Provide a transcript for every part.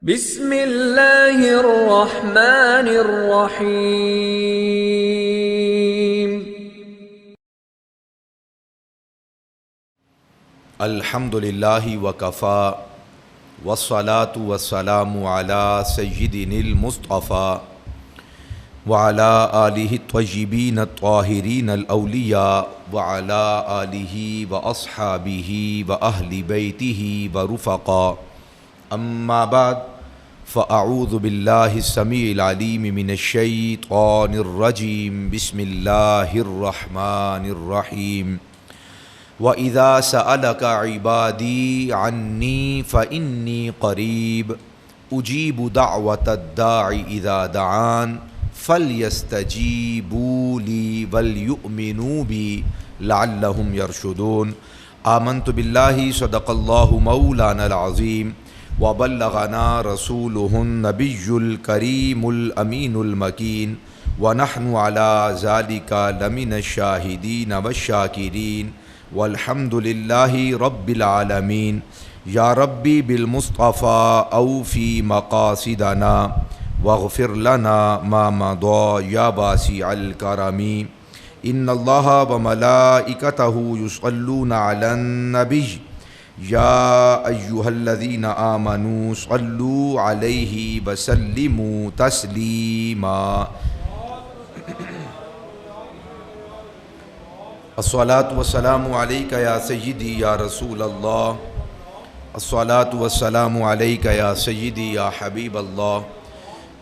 بسم اللہ الرحمن الرحیم۔ الحمد للہ وکفا والصلاة والسلام علی سیدنا المصطفیٰ وعلی آلہ الطیبین الطاہرین الاولیاء وعلی آلہ واصحابہ واہل بیتہ ورفقاء، اما بعد فاعوذ باللہ السمیع العلیم من الشیطان الرجیم، بسم اللہ الرحمن الرحیم۔ وَإِذَا سَأَلَكَ عِبَادِي عَنِّي فَإِنِّي قَرِيبٌ أُجِيبُ دَعْوَةَ الدَّاعِ إِذَا دَعَانِ فَلْيَسْتَجِيبُوا لِي وَلْيُؤْمِنُوا بِي لَعَلَّهُمْ يَرْشُدُونَ۔ آمنت باللہ صدق اللہ مولانا العظیم وبلغنا رسولہ النبی الکریم الامین المکین ونحن علی ذلک لمن الشاہدین والشاکرین والحمد للہ رب العالمین۔ یا ربی بالمصطفیٰ اوفی مقاصدنا واغفر لنا ما مضى یا واسع الکرم۔ ان اللہ وملائکتہ یصلون علی النبی یا ایہا الذین آمنوا صلوا علیہ وسلموا تسلیما۔ الصلاۃ والسلام علیک یا سیدی یا رسول اللہ، الصلاۃ والسلام علیک یا سیدی یا حبیب اللہ،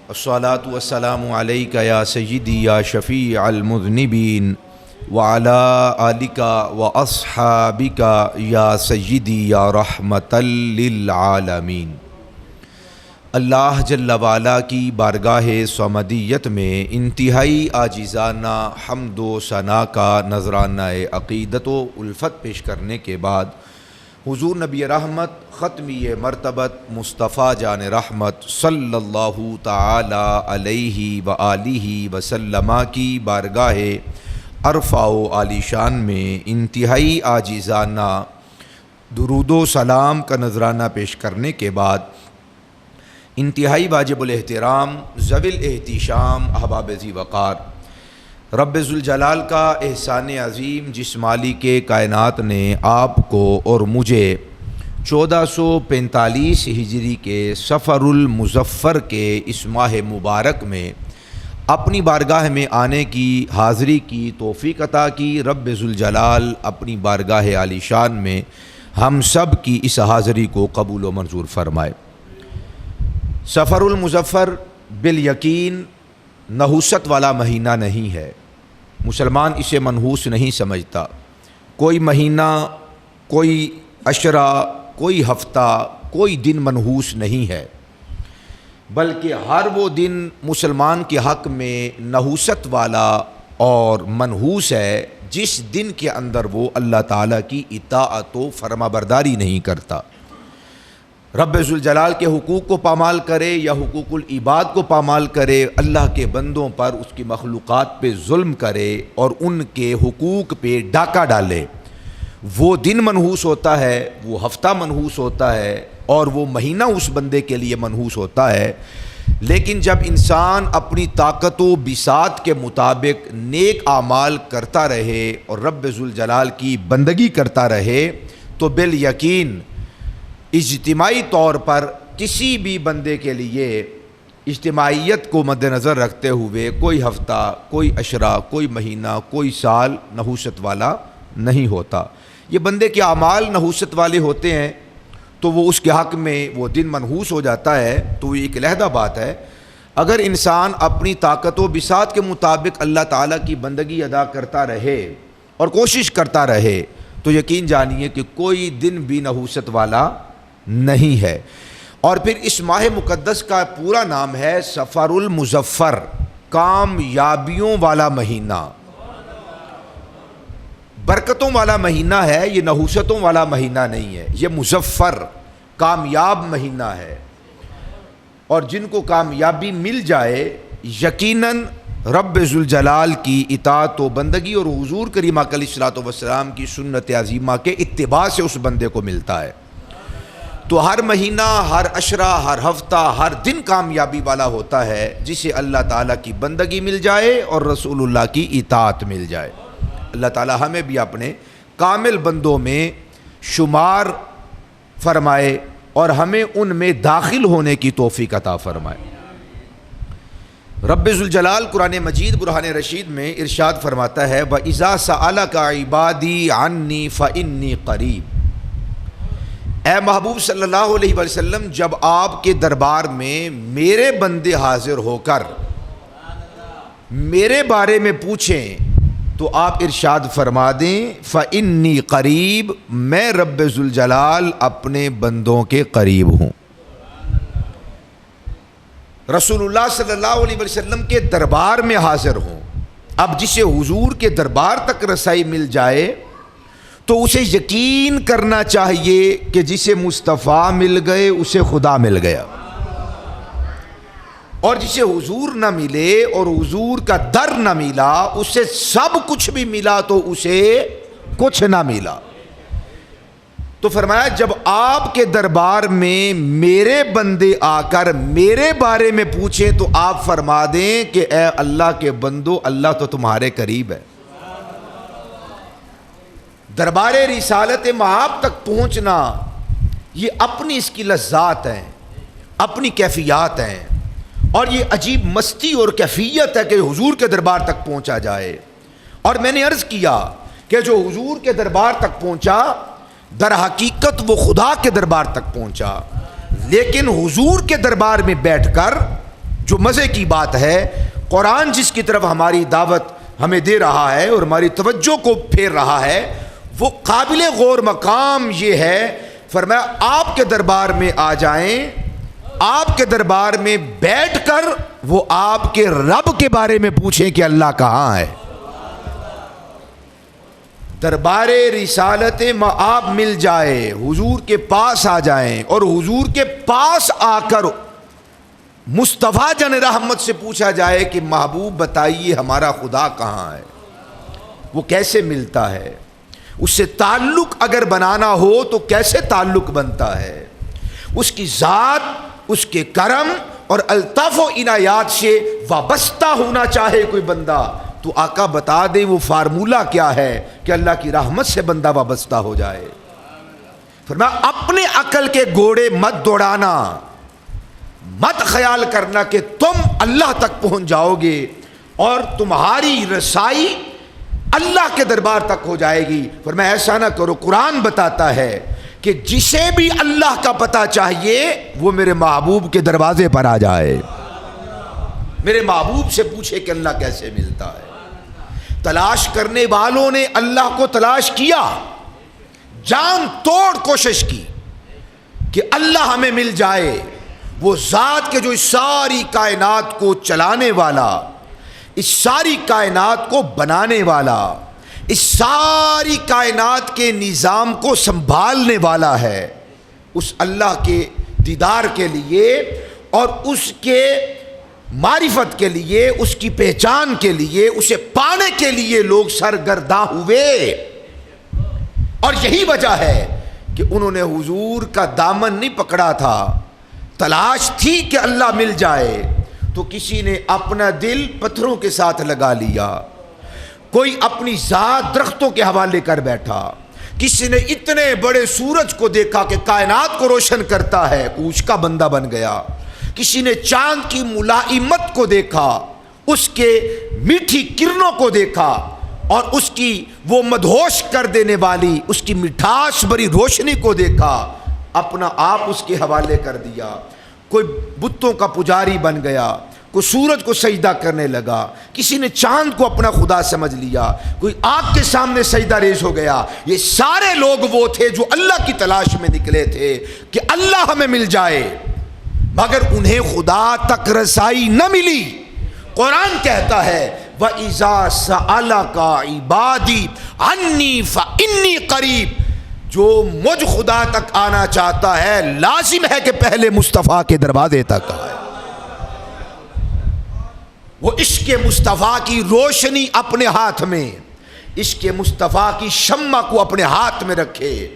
الصلاۃ والسلام علیک یا سیدی یا شفیع المذنبین وعلی آلک واصحابک یا سیدی یا رحمۃ للعالمین۔ اللہ جل وعلا کی بارگاہ صمدیت میں انتہائی عاجزانہ حمد و ثنا کا نذرانہ عقیدت و الفت پیش کرنے کے بعد حضور نبی رحمت ختمی مرتبت مصطفیٰ جان رحمت صلی اللہ تعالی علیہ وآلہ وسلم کی بارگاہ عرفہ و عالی شان میں انتہائی عاجزانہ درود و سلام کا نذرانہ پیش کرنے کے بعد انتہائی واجب الاحترام ذوی الاحتشام احباب ذی وقار، رب ذوالجلال کا احسان عظیم جس مالک کائنات نے آپ کو اور مجھے 1445 ہجری کے صفر المظفر کے اس ماہ مبارک میں اپنی بارگاہ میں آنے کی حاضری کی توفیق عطا کی۔ رب ذوالجلال اپنی بارگاہ عالی شان میں ہم سب کی اس حاضری کو قبول و منظور فرمائے۔ صفر المظفر بالیقین نحوست والا مہینہ نہیں ہے، مسلمان اسے منحوس نہیں سمجھتا۔ کوئی مہینہ، کوئی عشرہ، کوئی ہفتہ، کوئی دن منحوس نہیں ہے، بلکہ ہر وہ دن مسلمان کے حق میں نحوست والا اور منحوس ہے جس دن کے اندر وہ اللہ تعالیٰ کی اطاعت و فرما برداری نہیں کرتا، رب ذوالجلال کے حقوق کو پامال کرے یا حقوق العباد کو پامال کرے، اللہ کے بندوں پر، اس کی مخلوقات پہ ظلم کرے اور ان کے حقوق پہ ڈاکہ ڈالے۔ وہ دن منحوس ہوتا ہے، وہ ہفتہ منحوس ہوتا ہے اور وہ مہینہ اس بندے کے لیے منحوس ہوتا ہے۔ لیکن جب انسان اپنی طاقت و بساط کے مطابق نیک اعمال کرتا رہے اور رب ذوالجلال کی بندگی کرتا رہے تو بالیقین اجتماعی طور پر کسی بھی بندے کے لیے اجتماعیت کو مد نظر رکھتے ہوئے کوئی ہفتہ، کوئی عشرہ، کوئی مہینہ، کوئی سال نحوست والا نہیں ہوتا۔ یہ بندے کے اعمال نحوست والے ہوتے ہیں تو وہ اس کے حق میں وہ دن منحوس ہو جاتا ہے، تو یہ ایک علیحدہ بات ہے۔ اگر انسان اپنی طاقت و بساط کے مطابق اللہ تعالیٰ کی بندگی ادا کرتا رہے اور کوشش کرتا رہے تو یقین جانیے کہ کوئی دن بھی نحوست والا نہیں ہے۔ اور پھر اس ماہ مقدس کا پورا نام ہے صفر المظفر، کامیابیوں والا مہینہ، برکتوں والا مہینہ ہے، یہ نحوستوں والا مہینہ نہیں ہے، یہ مظفر کامیاب مہینہ ہے۔ اور جن کو کامیابی مل جائے یقیناً رب ذوالجلال کی اطاعت و بندگی اور حضور کریم علیہ الصلوۃ والسلام کی سنت عظیمہ کے اتباع سے اس بندے کو ملتا ہے۔ تو ہر مہینہ، ہر عشرہ، ہر ہفتہ، ہر دن کامیابی والا ہوتا ہے جسے اللہ تعالیٰ کی بندگی مل جائے اور رسول اللہ کی اطاعت مل جائے۔ اللہ تعالیٰ ہمیں بھی اپنے کامل بندوں میں شمار فرمائے اور ہمیں ان میں داخل ہونے کی توفیق عطا فرمائے۔ رب ذوالجلال قرآن مجید برہان رشید میں ارشاد فرماتا ہے وَإِذَا سَأَلَكَ عِبَادِي عَنِّي فَإِنِّي قَرِيبٌ۔ اے محبوب صلی اللہ علیہ وسلم، جب آپ کے دربار میں میرے بندے حاضر ہو کر میرے بارے میں پوچھیں تو آپ ارشاد فرما دیں فَإِنِّي قریب، میں رب ذوالجلال اپنے بندوں کے قریب ہوں۔ رسول اللہ صلی اللہ علیہ وسلم کے دربار میں حاضر ہوں۔ اب جسے حضور کے دربار تک رسائی مل جائے تو اسے یقین کرنا چاہیے کہ جسے مصطفیٰ مل گئے اسے خدا مل گیا، اور جسے حضور نہ ملے اور حضور کا در نہ ملا اسے سب کچھ بھی ملا تو اسے کچھ نہ ملا۔ تو فرمایا جب آپ کے دربار میں میرے بندے آ کر میرے بارے میں پوچھیں تو آپ فرما دیں کہ اے اللہ کے بندو، اللہ تو تمہارے قریب ہے۔ دربار رسالت مآب تک پہنچنا یہ اپنی اس کی لذات ہیں، اپنی کیفیات ہیں، اور یہ عجیب مستی اور کیفیت ہے کہ حضور کے دربار تک پہنچا جائے۔ اور میں نے عرض کیا کہ جو حضور کے دربار تک پہنچا در حقیقت وہ خدا کے دربار تک پہنچا، لیکن حضور کے دربار میں بیٹھ کر جو مزے کی بات ہے، قرآن جس کی طرف ہماری دعوت ہمیں دے رہا ہے اور ہماری توجہ کو پھیر رہا ہے، وہ قابل غور مقام یہ ہے، فرمایا آپ کے دربار میں آ جائیں، آپ کے دربار میں بیٹھ کر وہ آپ کے رب کے بارے میں پوچھیں کہ اللہ کہاں ہے۔ دربار رسالت مآب مل جائے، حضور کے پاس آ جائیں اور حضور کے پاس آ کر مصطفیٰ جان رحمت سے پوچھا جائے کہ محبوب بتائیے ہمارا خدا کہاں ہے، وہ کیسے ملتا ہے، اس سے تعلق اگر بنانا ہو تو کیسے تعلق بنتا ہے، اس کی ذات، اس کے کرم اور الطاف و عنایات سے وابستہ ہونا چاہے کوئی بندہ تو آقا بتا دے وہ فارمولہ کیا ہے کہ اللہ کی رحمت سے بندہ وابستہ ہو جائے۔ فرمایا اپنے عقل کے گھوڑے مت دوڑانا، مت خیال کرنا کہ تم اللہ تک پہنچ جاؤ گے اور تمہاری رسائی اللہ کے دربار تک ہو جائے گی۔ فرمایا ایسا نہ کرو، قرآن بتاتا ہے کہ جسے بھی اللہ کا پتہ چاہیے وہ میرے محبوب کے دروازے پر آ جائے، میرے محبوب سے پوچھے کہ اللہ کیسے ملتا ہے۔ تلاش کرنے والوں نے اللہ کو تلاش کیا، جان توڑ کوشش کی کہ اللہ ہمیں مل جائے، وہ ذات کے جو اس ساری کائنات کو چلانے والا، اس ساری کائنات کو بنانے والا، اس ساری کائنات کے نظام کو سنبھالنے والا ہے۔ اس اللہ کے دیدار کے لیے اور اس کے معرفت کے لیے، اس کی پہچان کے لیے، اسے پانے کے لیے لوگ سرگرداں ہوئے، اور یہی وجہ ہے کہ انہوں نے حضور کا دامن نہیں پکڑا تھا۔ تلاش تھی کہ اللہ مل جائے تو کسی نے اپنا دل پتھروں کے ساتھ لگا لیا، کوئی اپنی ذات درختوں کے حوالے کر بیٹھا، کسی نے اتنے بڑے سورج کو دیکھا کہ کائنات کو روشن کرتا ہے، اس کا بندہ بن گیا، کسی نے چاند کی ملائمت کو دیکھا، اس کے میٹھی کرنوں کو دیکھا اور اس کی وہ مدہوش کر دینے والی اس کی مٹھاس بری روشنی کو دیکھا، اپنا آپ اس کے حوالے کر دیا۔ کوئی بتوں کا پجاری بن گیا، کوئی سورج کو سجدہ کرنے لگا، کسی نے چاند کو اپنا خدا سمجھ لیا، کوئی آگ کے سامنے سجدہ ریز ہو گیا۔ یہ سارے لوگ وہ تھے جو اللہ کی تلاش میں نکلے تھے کہ اللہ ہمیں مل جائے، مگر انہیں خدا تک رسائی نہ ملی۔ قرآن کہتا ہے وَإِذَا سَأَلَكَ عِبَادِي عَنِّي فَإِنِّي قَرِيب، جو مجھ خدا تک آنا چاہتا ہے لازم ہے کہ پہلے مصطفیٰ کے دروازے تک آئے، وہ عشق مصطفیٰ کی روشنی اپنے ہاتھ میں، عشق مصطفیٰ کی شمع کو اپنے ہاتھ میں رکھے،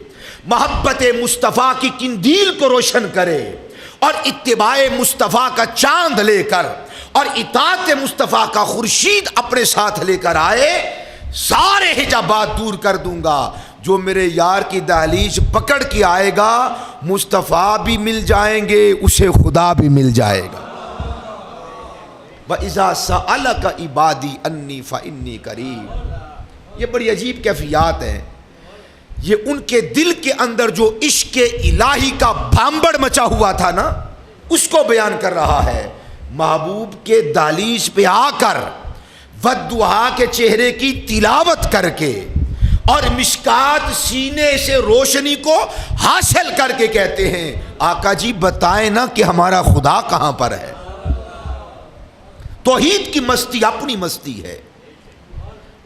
محبت مصطفیٰ کی قندیل کو روشن کرے اور اتباع مصطفیٰ کا چاند لے کر اور اطاعت مصطفیٰ کا خورشید اپنے ساتھ لے کر آئے، سارے حجابات دور کر دوں گا۔ جو میرے یار کی دہلیز پکڑ کے آئے گا، مصطفیٰ بھی مل جائیں گے، اسے خدا بھی مل جائے گا۔ وَإِذَا سَأَلَكَ عِبَادِي أَنِّي فَإِنِّي قَرِيبٌ۔ یہ بڑی عجیب کیفیات ہیں، یہ ان کے دل کے اندر جو عشق الہی کا بھامبڑ مچا ہوا تھا نا، اس کو بیان کر رہا ہے۔ محبوب کے دہلیز پہ آ کر والضحیٰ کے چہرے کی تلاوت کر کے اور مشکات سینے سے روشنی کو حاصل کر کے کہتے ہیں، آقا جی بتائیں نا کہ ہمارا خدا کہاں پر ہے۔ توحید کی مستی اپنی مستی ہے،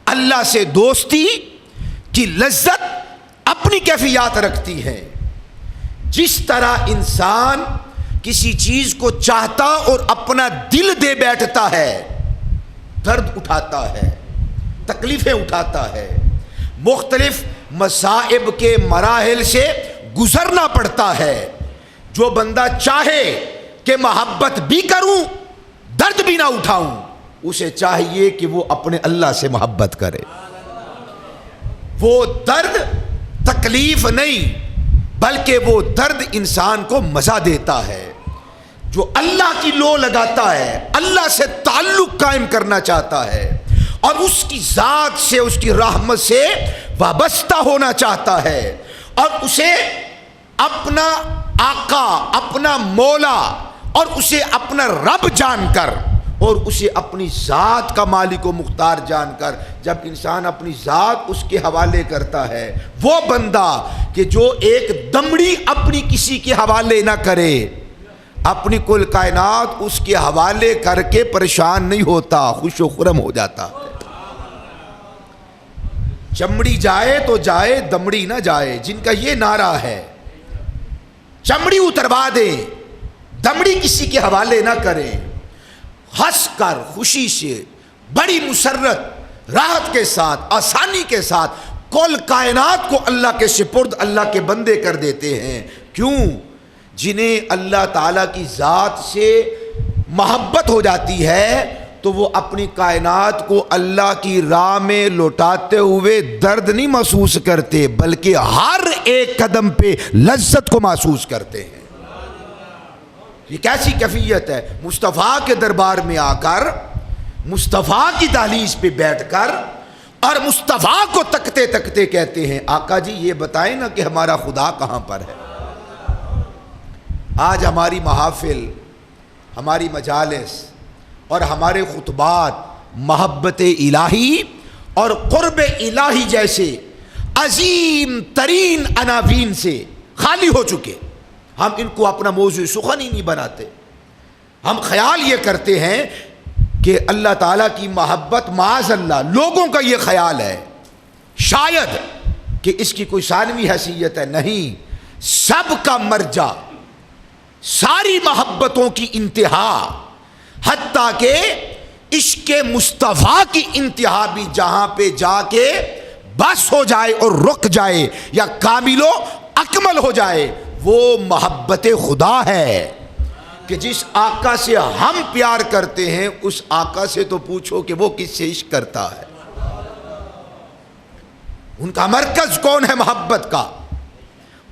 اللہ سے دوستی کی لذت اپنی کیفیات رکھتی ہے۔ جس طرح انسان کسی چیز کو چاہتا اور اپنا دل دے بیٹھتا ہے، درد اٹھاتا ہے، تکلیفیں اٹھاتا ہے، مختلف مصائب کے مراحل سے گزرنا پڑتا ہے، جو بندہ چاہے کہ محبت بھی کروں درد بھی نہ اٹھاؤں، اسے چاہیے کہ وہ اپنے اللہ سے محبت کرے۔ وہ درد تکلیف نہیں بلکہ وہ درد انسان کو مزہ دیتا ہے۔ جو اللہ کی لو لگاتا ہے، اللہ سے تعلق قائم کرنا چاہتا ہے اور اس کی ذات سے، اس کی رحمت سے وابستہ ہونا چاہتا ہے اور اسے اپنا آقا، اپنا مولا اور اسے اپنا رب جان کر اور اسے اپنی ذات کا مالک و مختار جان کر، جب انسان اپنی ذات اس کے حوالے کرتا ہے، وہ بندہ کہ جو ایک دمڑی اپنی کسی کے حوالے نہ کرے، اپنی کل کائنات اس کے حوالے کر کے پریشان نہیں ہوتا، خوش و خرم ہو جاتا ہے۔ چمڑی جائے تو جائے، دمڑی نہ جائے، جن کا یہ نعرہ ہے، چمڑی اتروا دیں، دمڑی کسی کے حوالے نہ کریں، ہنس کر خوشی سے بڑی مسرت راحت کے ساتھ آسانی کے ساتھ کل کائنات کو اللہ کے سپرد اللہ کے بندے کر دیتے ہیں۔ کیوں؟ جنہیں اللہ تعالیٰ کی ذات سے محبت ہو جاتی ہے تو وہ اپنی کائنات کو اللہ کی راہ میں لوٹاتے ہوئے درد نہیں محسوس کرتے بلکہ ہر ایک قدم پہ لذت کو محسوس کرتے ہیں۔ یہ کیسی کیفیت ہے؟ مصطفیٰ کے دربار میں آ کر، مصطفیٰ کی دہلیز پہ بیٹھ کر اور مصطفیٰ کو تکتے تکتے کہتے ہیں، آقا جی یہ بتائیں نا کہ ہمارا خدا کہاں پر ہے۔ آج ہماری محافل، ہماری مجالس اور ہمارے خطبات محبت الہی اور قرب الہی جیسے عظیم ترین عناوین سے خالی ہو چکے۔ ہم ان کو اپنا موضوع سخن ہی نہیں بناتے۔ ہم خیال یہ کرتے ہیں کہ اللہ تعالیٰ کی محبت معاذ اللہ، لوگوں کا یہ خیال ہے شاید کہ اس کی کوئی ثانوی حیثیت ہے، نہیں، سب کا مرجع، ساری محبتوں کی انتہا، حتیٰ کہ عشق مصطفیٰ کی انتہا بھی جہاں پہ جا کے بس ہو جائے اور رک جائے یا کامل و اکمل ہو جائے، وہ محبت خدا ہے۔ کہ جس آقا سے ہم پیار کرتے ہیں اس آقا سے تو پوچھو کہ وہ کس سے عشق کرتا ہے۔ ان کا مرکز کون ہے محبت کا؟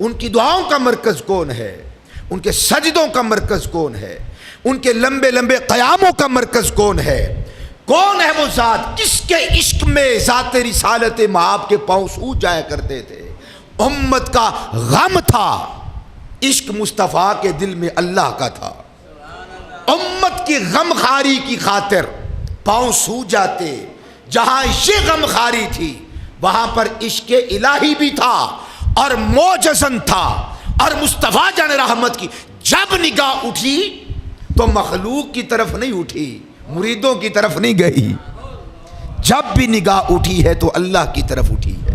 ان کی دعاؤں کا مرکز کون ہے؟ ان کے سجدوں کا مرکز کون ہے؟ ان کے لمبے لمبے قیاموں کا مرکز کون ہے؟ کون ہے وہ ذات کس کے عشق میں ذات رسالت مآب کے پاؤں سوج جایا کرتے تھے؟ امت کا غم تھا، عشق مصطفیٰ کے دل میں اللہ کا تھا۔ امت کی غم خاری کی خاطر پاؤں سوج جاتے، جہاں یہ غم خاری تھی وہاں پر عشق الہی بھی تھا اور معجزن تھا۔ اور مصطفیٰ جان رحمت کی جب نگاہ اٹھی تو مخلوق کی طرف نہیں اٹھی، مریدوں کی طرف نہیں گئی، جب بھی نگاہ اٹھی ہے تو اللہ کی طرف اٹھی ہے۔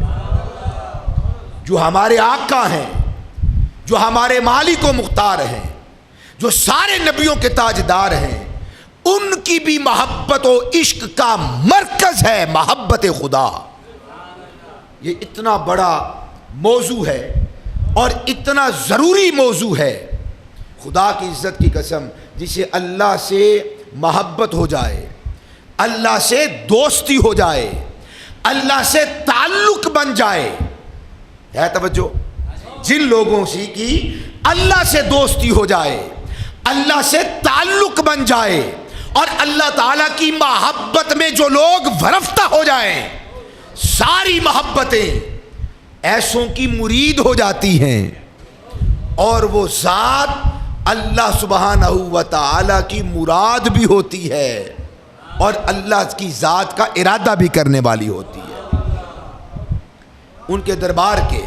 جو ہمارے آقا ہیں، جو ہمارے مالک و مختار ہیں، جو سارے نبیوں کے تاجدار ہیں، ان کی بھی محبت و عشق کا مرکز ہے محبت خدا۔ یہ اتنا بڑا موضوع ہے اور اتنا ضروری موضوع ہے، خدا کی عزت کی قسم، جسے اللہ سے محبت ہو جائے، اللہ سے دوستی ہو جائے، اللہ سے تعلق بن جائے، ہے توجہ؟ جن لوگوں سے کی اللہ سے دوستی ہو جائے، اللہ سے تعلق بن جائے، اور اللہ تعالیٰ کی محبت میں جو لوگ ورفتہ ہو جائیں، ساری محبتیں ایسوں کی مرید ہو جاتی ہیں، اور وہ ذات اللہ سبحانہ و تعالیٰ کی مراد بھی ہوتی ہے، اور اللہ کی ذات کا ارادہ بھی کرنے والی ہوتی ہے۔ ان کے دربار کے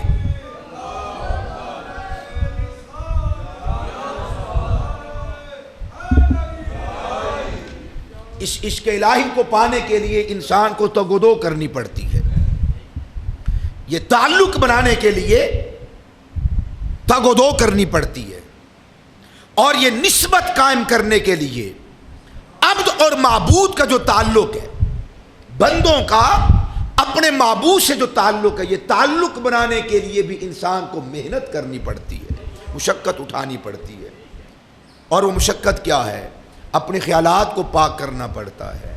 اس عشق الہی کو پانے کے لیے انسان کو تگودو کرنی پڑتی ہے، یہ تعلق بنانے کے لیے تگودو کرنی پڑتی ہے، اور یہ نسبت قائم کرنے کے لیے عبد اور معبود کا جو تعلق ہے، بندوں کا اپنے معبود سے جو تعلق ہے، یہ تعلق بنانے کے لیے بھی انسان کو محنت کرنی پڑتی ہے، مشقت اٹھانی پڑتی ہے۔ اور وہ مشقت کیا ہے؟ اپنے خیالات کو پاک کرنا پڑتا ہے۔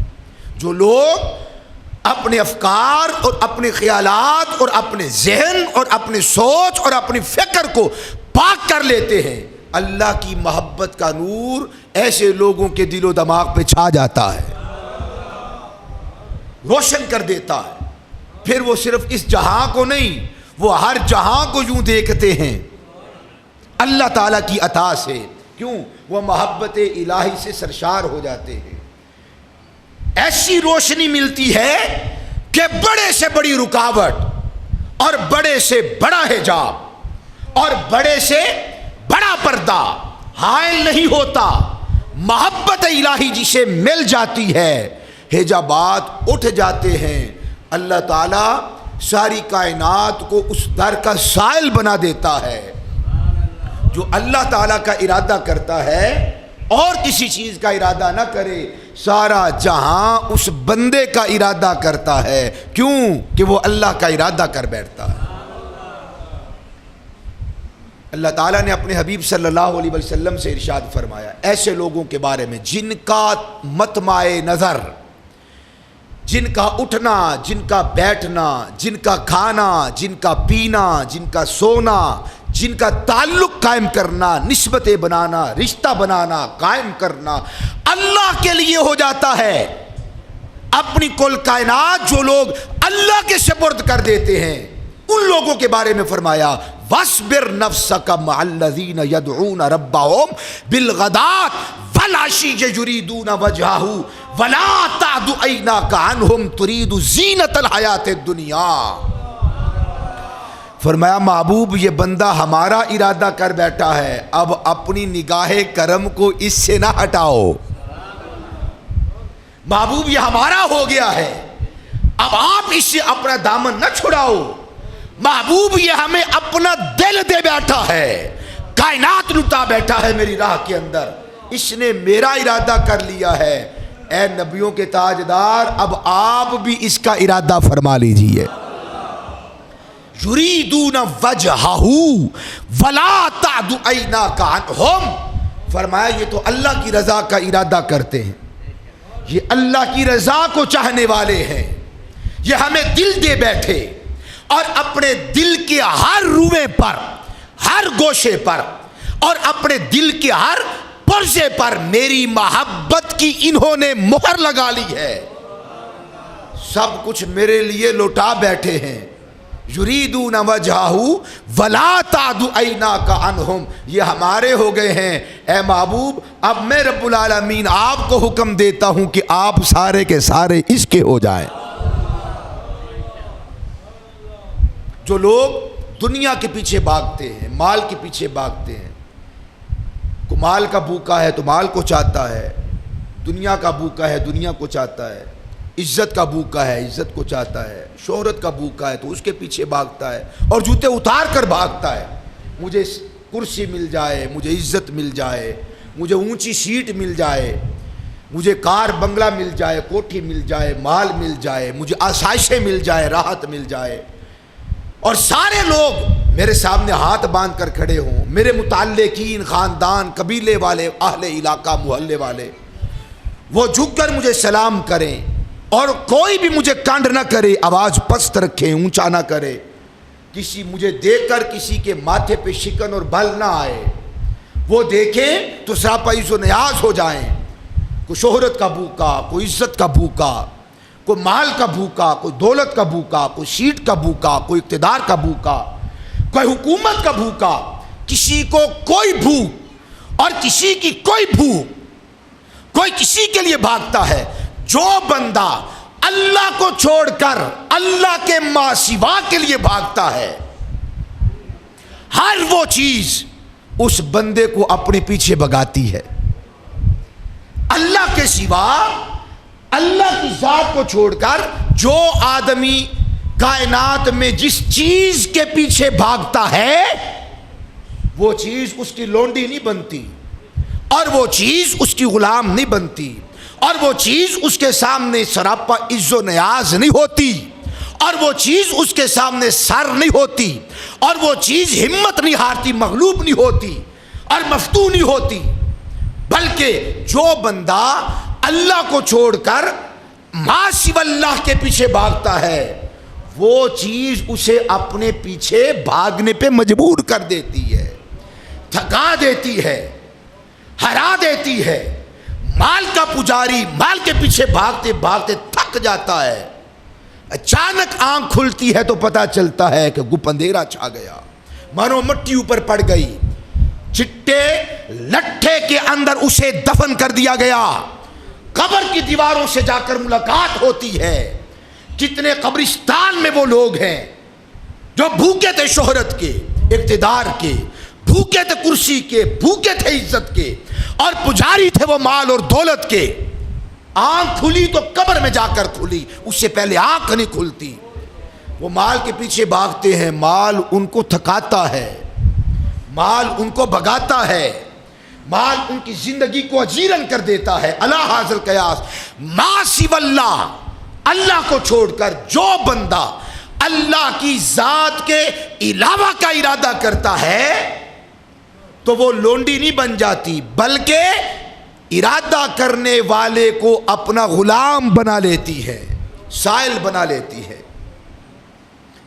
جو لوگ اپنے افکار اور اپنے خیالات اور اپنے ذہن اور اپنے سوچ اور اپنی فکر کو پاک کر لیتے ہیں، اللہ کی محبت کا نور ایسے لوگوں کے دل و دماغ پہ چھا جاتا ہے، روشن کر دیتا ہے۔ پھر وہ صرف اس جہاں کو نہیں، وہ ہر جہاں کو یوں دیکھتے ہیں اللہ تعالیٰ کی عطا سے۔ کیوں؟ وہ محبت الہی سے سرشار ہو جاتے ہیں۔ ایسی روشنی ملتی ہے کہ بڑے سے بڑی رکاوٹ اور بڑے سے بڑا حجاب اور بڑے سے بڑا پردہ حائل نہیں ہوتا۔ محبت الہی جسے مل جاتی ہے، حجابات اٹھ جاتے ہیں، اللہ تعالیٰ ساری کائنات کو اس در کا سائل بنا دیتا ہے۔ جو اللہ تعالیٰ کا ارادہ کرتا ہے اور کسی چیز کا ارادہ نہ کرے، سارا جہاں اس بندے کا ارادہ کرتا ہے۔ کیوں؟ کہ وہ اللہ کا ارادہ کر بیٹھتا ہے۔ اللہ تعالیٰ نے اپنے حبیب صلی اللہ علیہ وسلم سے ارشاد فرمایا ایسے لوگوں کے بارے میں جن کا مطمع نظر، جن کا اٹھنا، جن کا بیٹھنا، جن کا کھانا، جن کا پینا، جن کا سونا، جن کا تعلق قائم کرنا، نسبتیں بنانا، رشتہ بنانا، قائم کرنا اللہ کے لیے ہو جاتا ہے۔ اپنی کل کائنات جو لوگ اللہ کے سپرد کر دیتے ہیں، ان لوگوں کے بارے میں فرمایا وَاصْبِرْ نَفْسَكَ مَعَ الَّذِينَ يَدْعُونَ رَبَّهُمْ بِالْغَدَاةِ وَالْعَشِيِّ يُرِيدُونَ وَجْهَهُ وَلَا تَعْدُ عَيْنَاكَ عَنْهُمْ تُرِيدُ زِينَةَ الْحَيَاةِ الدُّنْيَا۔ فرمایا محبوب یہ بندہ ہمارا ارادہ کر بیٹھا ہے، اب اپنی نگاہ کرم کو اس سے نہ ہٹاؤ۔ محبوب یہ ہمارا ہو گیا ہے، اب آپ اس سے اپنا دامن نہ چھڑاؤ۔ محبوب یہ ہمیں اپنا دل دے بیٹھا ہے، کائنات لٹا بیٹھا ہے میری راہ کے اندر، اس نے میرا ارادہ کر لیا ہے۔ اے نبیوں کے تاجدار، اب آپ بھی اس کا ارادہ فرما لیجئے۔ یریدون وجہہ ولا تعد عیناک عنہم، فرمایا یہ تو اللہ کی رضا کا ارادہ کرتے ہیں، یہ اللہ کی رضا کو چاہنے والے ہیں، یہ ہمیں دل دے بیٹھے اور اپنے دل کے ہر روئے پر، ہر گوشے پر اور اپنے دل کے ہر پرزے پر میری محبت کی انہوں نے مہر لگا لی ہے، سب کچھ میرے لیے لوٹا بیٹھے ہیں۔ یریدون وجہہ ولا تعد عیناک عنہم، یہ ہمارے ہو گئے ہیں۔ اے محبوب اب میں رب العالمین آپ کو حکم دیتا ہوں کہ آپ سارے کے سارے اس کے ہو جائیں۔ جو لوگ دنیا کے پیچھے بھاگتے ہیں، مال کے پیچھے بھاگتے ہیں، کو مال کا بھوکا ہے تو مال کو چاہتا ہے، دنیا کا بھوکا ہے دنیا کو چاہتا ہے، عزت کا بھوکا ہے عزت کو چاہتا ہے، شہرت کا بھوکا ہے تو اس کے پیچھے بھاگتا ہے اور جوتے اتار کر بھاگتا ہے۔ مجھے کرسی مل جائے، مجھے عزت مل جائے، مجھے اونچی سیٹ مل جائے، مجھے کار بنگلہ مل جائے، کوٹھی مل جائے، مال مل جائے، مجھے آسائشیں مل جائے، راحت مل جائے۔ اور سارے لوگ میرے سامنے ہاتھ باندھ کر کھڑے ہوں، میرے متعلقین، خاندان، قبیلے والے، اہل علاقہ، محلے والے، وہ جھک کر مجھے سلام کریں اور کوئی بھی مجھے کانڈ نہ کرے، آواز پست رکھے، اونچا نہ کرے، کسی مجھے دیکھ کر کسی کے ماتھے پہ شکن اور بل نہ آئے، وہ دیکھیں تو سراپا عز و نیاز ہو جائیں۔ کوئی شہرت کا بھوکا، کوئی عزت کا بھوکا، کوئی مال کا بھوکا، کوئی دولت کا بھوکا، کوئی سیٹ کا بھوکا، کوئی اقتدار کا بھوکا، کوئی حکومت کا بھوکا، کسی کو کوئی بھوک اور کسی کی کوئی بھوک، کوئی کسی کے لیے بھاگتا ہے۔ جو بندہ اللہ کو چھوڑ کر اللہ کے ماں سوا کے لیے بھاگتا ہے، ہر وہ چیز اس بندے کو اپنے پیچھے بھگاتی ہے۔ اللہ کے سوا، اللہ کی ذات کو چھوڑ کر جو آدمی کائنات میں جس چیز کے پیچھے بھاگتا ہے، وہ چیز اس کی لونڈی نہیں بنتی، اور وہ چیز اس کی غلام نہیں بنتی، اور وہ چیز اس کے سامنے سراپا عز و نیاز نہیں ہوتی، اور وہ چیز اس کے سامنے سر نہیں ہوتی، اور وہ چیز ہمت نہیں ہارتی، مغلوب نہیں ہوتی اور مفتون نہیں ہوتی۔ بلکہ جو بندہ اللہ کو چھوڑ کر ما سوی اللہ کے پیچھے بھاگتا ہے، وہ چیز اسے اپنے پیچھے بھاگنے پہ مجبور کر دیتی ہے، تھکا دیتی ہے، ہرا دیتی ہے۔ مال کا پجاری مال کے پیچھے بھاگتے بھاگتے تھک جاتا ہے، اچانک آنکھ کھلتی ہے تو پتہ چلتا ہے کہ گپ اندھیرا چھا گیا، مانو مٹی اوپر پڑ گئی، چٹے لٹھے کے اندر اسے دفن کر دیا گیا۔ قبر کی دیواروں سے جا کر ملاقات ہوتی ہے۔ کتنے قبرستان میں وہ لوگ ہیں جو بھوکے تھے شہرت کے، اقتدار کے، بھوکے تھے کرسی کے، بھوکے تھے عزت کے، اور پجاری تھے وہ مال اور دولت کے۔ آنکھ کھلی تو قبر میں جا کر کھلی، اس سے پہلے آنکھ نہیں کھلتی۔ وہ مال کے پیچھے بھاگتے ہیں، مال ان کو تھکاتا ہے، مال ان کو بھگاتا ہے، مال ان کی زندگی کو اجیرن کر دیتا ہے۔ اللہ حاضر قیاس، ما سوی اللہ، اللہ کو چھوڑ کر جو بندہ اللہ کی ذات کے علاوہ کا ارادہ کرتا ہے تو وہ لونڈی نہیں بن جاتی، بلکہ ارادہ کرنے والے کو اپنا غلام بنا لیتی ہے، سائل بنا لیتی ہے۔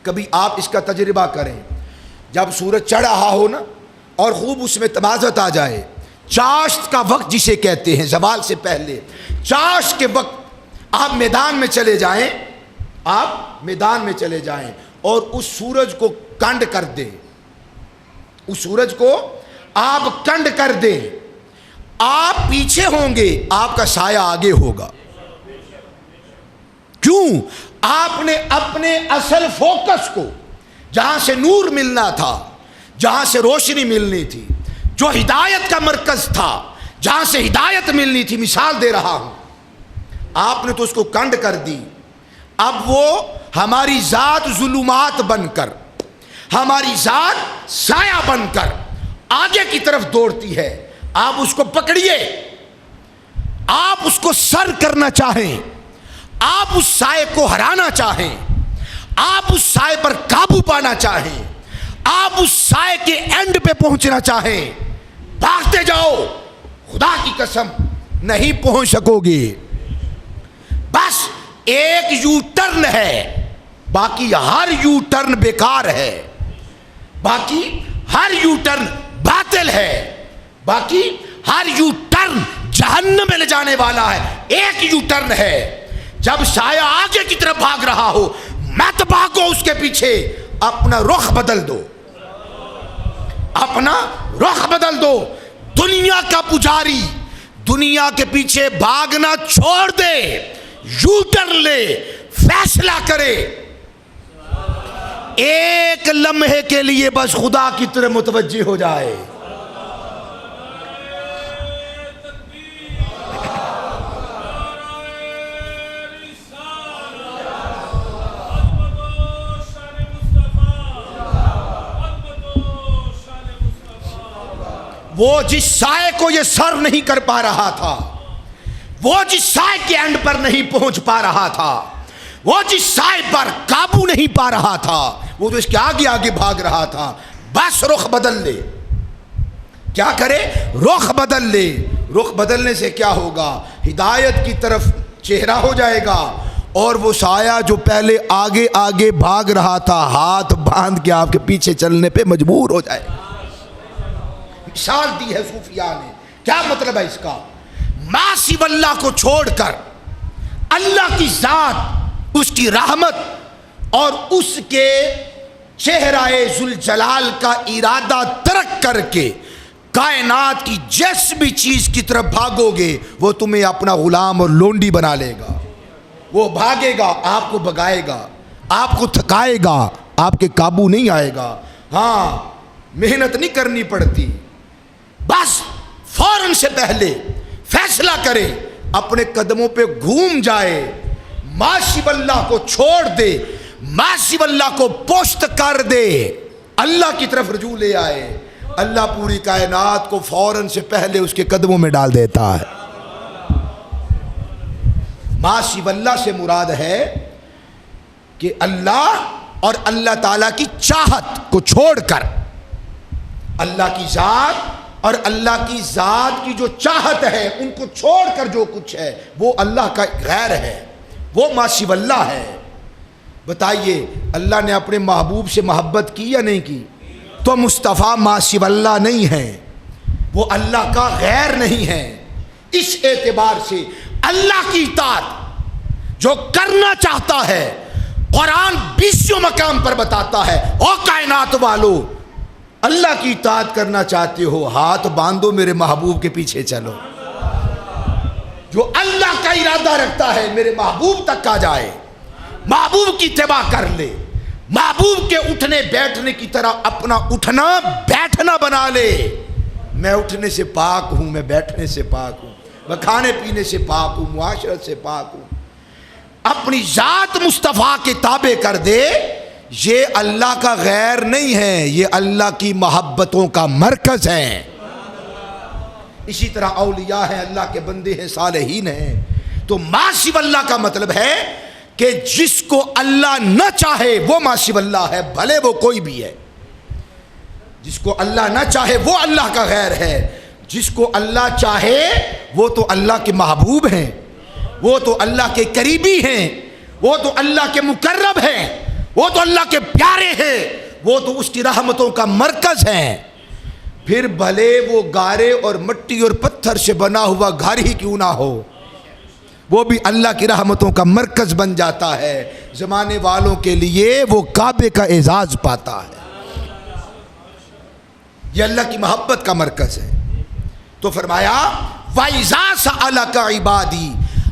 کبھی آپ اس کا تجربہ کریں، جب سورج چڑھ رہا ہو نا اور خوب اس میں تمازت آ جائے، چاشت کا وقت جسے کہتے ہیں، زوال سے پہلے چاشت کے وقت آپ میدان میں چلے جائیں، آپ میدان میں چلے جائیں اور اس سورج کو کنڈ کر دیں، اس سورج کو آپ کنڈ کر دیں، آپ پیچھے ہوں گے، آپ کا سایہ آگے ہوگا۔ کیوں؟ آپ نے اپنے اصل فوکس کو، جہاں سے نور ملنا تھا، جہاں سے روشنی ملنی تھی، جو ہدایت کا مرکز تھا، جہاں سے ہدایت ملنی تھی، مثال دے رہا ہوں، آپ نے تو اس کو کنڈ کر دی۔ اب وہ ہماری ذات ظلمات بن کر، ہماری ذات سایہ بن کر آگے کی طرف دوڑتی ہے۔ آپ اس کو پکڑیے، آپ اس کو سر کرنا چاہیں، آپ اس سائے کو ہرانا چاہیں، آپ اس سائے پر قابو پانا چاہیں، آپ اس سائے کے اینڈ پہ پہنچنا چاہیں، بھاگتے جاؤ، خدا کی قسم نہیں پہنچ سکو گے۔ بس ایک یو ٹرن ہے، باقی ہر یو ٹرن بیکار ہے، باقی ہر یو ٹرن باطل ہے، باقی ہر یو ٹرن جہنم میں لے جانے والا ہے۔ ایک یو ٹرن ہے، جب سایہ آگے کی طرف بھاگ رہا ہو، مت بھاگو اس کے پیچھے، اپنا رخ بدل دو، اپنا رخ بدل دو۔ دنیا کا پجاری دنیا کے پیچھے بھاگنا چھوڑ دے، یو ٹرن لے، فیصلہ کرے، ایک لمحے کے لیے بس خدا کی طرف متوجہ ہو جائے۔ وہ جس سائے کو یہ سر نہیں کر پا رہا تھا، وہ جس سائے کے اینڈ پر نہیں پہنچ پا رہا تھا، وہ جس سائے پر قابو نہیں پا رہا تھا، وہ تو اس کے آگے آگے بھاگ رہا تھا، بس رخ بدل لے. کیا کرے؟ رخ بدل لے. رخ بدلنے سے کیا ہوگا؟ ہدایت کی طرف چہرہ ہو جائے گا، اور وہ سایہ جو پہلے آگے آگے بھاگ رہا تھا ہاتھ باندھ کے آپ کے پیچھے چلنے پہ مجبور ہو جائے گا. مثال دی ہے صوفیاء نے. کیا مطلب ہے اس کا؟ ما سوی اللہ کو چھوڑ کر اللہ کی ذات، اس کی رحمت اور اس کے چہرہ ذوالجلال کا ارادہ ترک کر کے کائنات کی جس بھی چیز کی طرف بھاگو گے وہ تمہیں اپنا غلام اور لونڈی بنا لے گا. وہ بھاگے گا، آپ کو بگائے گا، آپ کو تھکائے گا، آپ کے قابو نہیں آئے گا. ہاں محنت نہیں کرنی پڑتی، بس فوراً سے پہلے فیصلہ کرے، اپنے قدموں پہ گھوم جائے، ما سوی اللہ کو چھوڑ دے، ما سوی اللہ کو پشت کر دے، اللہ کی طرف رجوع لے آئے. اللہ پوری کائنات کو فوراً سے پہلے اس کے قدموں میں ڈال دیتا ہے. ما سوی اللہ سے مراد ہے کہ اللہ اور اللہ تعالیٰ کی چاہت کو چھوڑ کر اللہ کی ذات اور اللہ کی ذات کی جو چاہت ہے ان کو چھوڑ کر جو کچھ ہے وہ اللہ کا غیر ہے، وہ ما سوی اللہ ہے. بتائیے اللہ نے اپنے محبوب سے محبت کی یا نہیں کی؟ تو مصطفیٰ ما سوی اللہ نہیں ہے، وہ اللہ کا غیر نہیں ہے. اس اعتبار سے اللہ کی اطاعت جو کرنا چاہتا ہے قرآن 20 مقام پر بتاتا ہے، او کائنات والو اللہ کی اطاعت کرنا چاہتے ہو ہاتھ باندھو میرے محبوب کے پیچھے چلو. جو اللہ کا ارادہ رکھتا ہے میرے محبوب تک آ جائے، محبوب کی اتباع کر لے، محبوب کے اٹھنے بیٹھنے کی طرح اپنا اٹھنا بیٹھنا بنا لے. میں اٹھنے سے پاک ہوں، میں بیٹھنے سے پاک ہوں، میں کھانے پینے سے پاک ہوں، معاشرت سے پاک ہوں. اپنی ذات مصطفیٰ کے تابع کر دے. یہ اللہ کا غیر نہیں ہے، یہ اللہ کی محبتوں کا مرکز ہے. اسی طرح اولیاء ہیں، اللہ کے بندے ہیں، صالحین ہیں. تو ما سوی اللہ کا مطلب ہے کہ جس کو اللہ نہ چاہے وہ ما سوی اللہ ہے، بھلے وہ کوئی بھی ہے. جس کو اللہ نہ چاہے وہ اللہ کا غیر ہے، جس کو اللہ چاہے وہ تو اللہ کے محبوب ہیں، وہ تو اللہ کے قریبی ہیں، وہ تو اللہ کے مقرب ہیں، وہ تو اللہ کے پیارے ہیں، وہ تو اس کی رحمتوں کا مرکز ہیں. پھر بھلے وہ گارے اور مٹی اور پتھر سے بنا ہوا گھر ہی کیوں نہ ہو، وہ بھی اللہ کی رحمتوں کا مرکز بن جاتا ہے. زمانے والوں کے لیے وہ کعبے کا اعزاز پاتا ہے. یہ اللہ کی محبت کا مرکز ہے. تو فرمایا وَإِذَا سَأَلَكَ عِبَادِي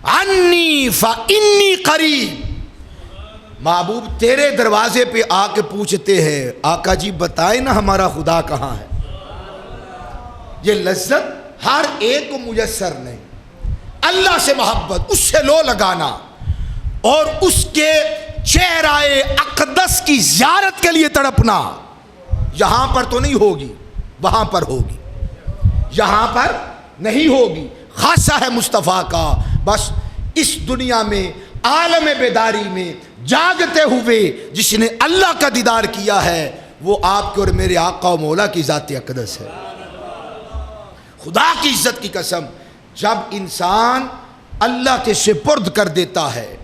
عَنِّي فَإِنِّي قَرِيبٌ. محبوب تیرے دروازے پہ آ کے پوچھتے ہیں آقا جی بتائیں نا ہمارا خدا کہاں ہے. یہ لذت ہر ایک کو میسر نہیں. اللہ سے محبت، اس سے لو لگانا اور اس کے چہرہ اقدس کی زیارت کے لیے تڑپنا، یہاں پر تو نہیں ہوگی، وہاں پر ہوگی. یہاں پر نہیں ہوگی. خاصہ ہے مصطفیٰ کا. بس اس دنیا میں عالم بیداری میں جاگتے ہوئے جس نے اللہ کا دیدار کیا ہے وہ آپ کے اور میرے آقا و مولا کی ذات اقدس ہے. خدا کی عزت کی قسم، جب انسان اللہ کے سپرد کر دیتا ہے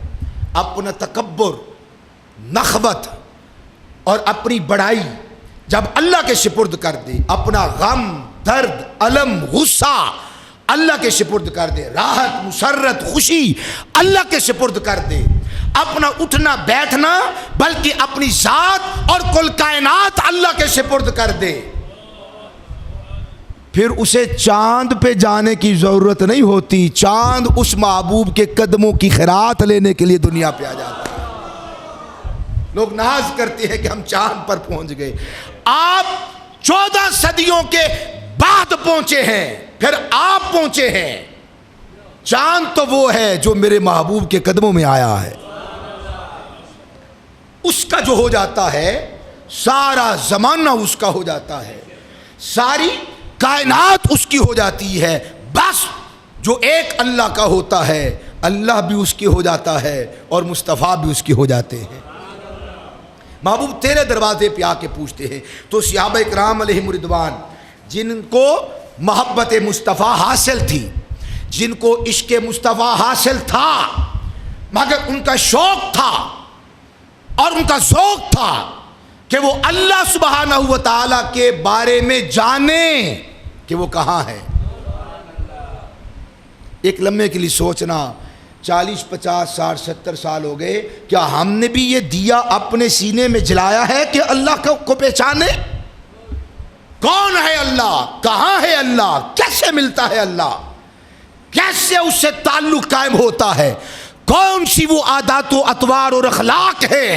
اپنا تکبر، نخوت اور اپنی بڑائی، جب اللہ کے سپرد کر دے، اپنا غم، درد، الم، غصہ اللہ کے سپرد کر دے، راحت، مسرت، خوشی اللہ کے سپرد کر دے، اپنا اٹھنا بیٹھنا بلکہ اپنی ذات اور کل کائنات اللہ کے سپرد کر دے، پھر اسے چاند پہ جانے کی ضرورت نہیں ہوتی. چاند اس محبوب کے قدموں کی خیرات لینے کے لیے دنیا پہ آ جاتا ہے. لوگ ناز کرتے ہیں کہ ہم چاند پر پہنچ گئے. آپ 14 صدیوں کے بعد پہنچے ہیں، پھر آپ پہنچے ہیں. چاند تو وہ ہے جو میرے محبوب کے قدموں میں آیا ہے. اس کا جو ہو جاتا ہے سارا زمانہ اس کا ہو جاتا ہے، ساری کائنات اس کی ہو جاتی ہے. بس جو ایک اللہ کا ہوتا ہے اللہ بھی اس کی ہو جاتا ہے اور مصطفیٰ بھی اس کی ہو جاتے ہیں. محبوب تیرے دروازے پہ آ کے پوچھتے ہیں. تو صحابہ اکرام علیہم رضوان جن کو محبت مصطفیٰ حاصل تھی، جن کو عشق مصطفیٰ حاصل تھا، مگر ان کا شوق تھا اور ان کا ذوق تھا کہ وہ اللہ سبحانہ و تعالیٰ کے بارے میں جانیں کہ وہ کہاں ہے. ایک لمحے کے لیے سوچنا، 40 50 60 70 سال ہو گئے، کیا ہم نے بھی یہ دیا اپنے سینے میں جلایا ہے کہ اللہ کو پہچانے؟ کون ہے اللہ؟ کہاں ہے اللہ؟ کیسے ملتا ہے اللہ؟ کیسے اس سے تعلق قائم ہوتا ہے؟ کون سی وہ عادات و اطوار اور اخلاق ہے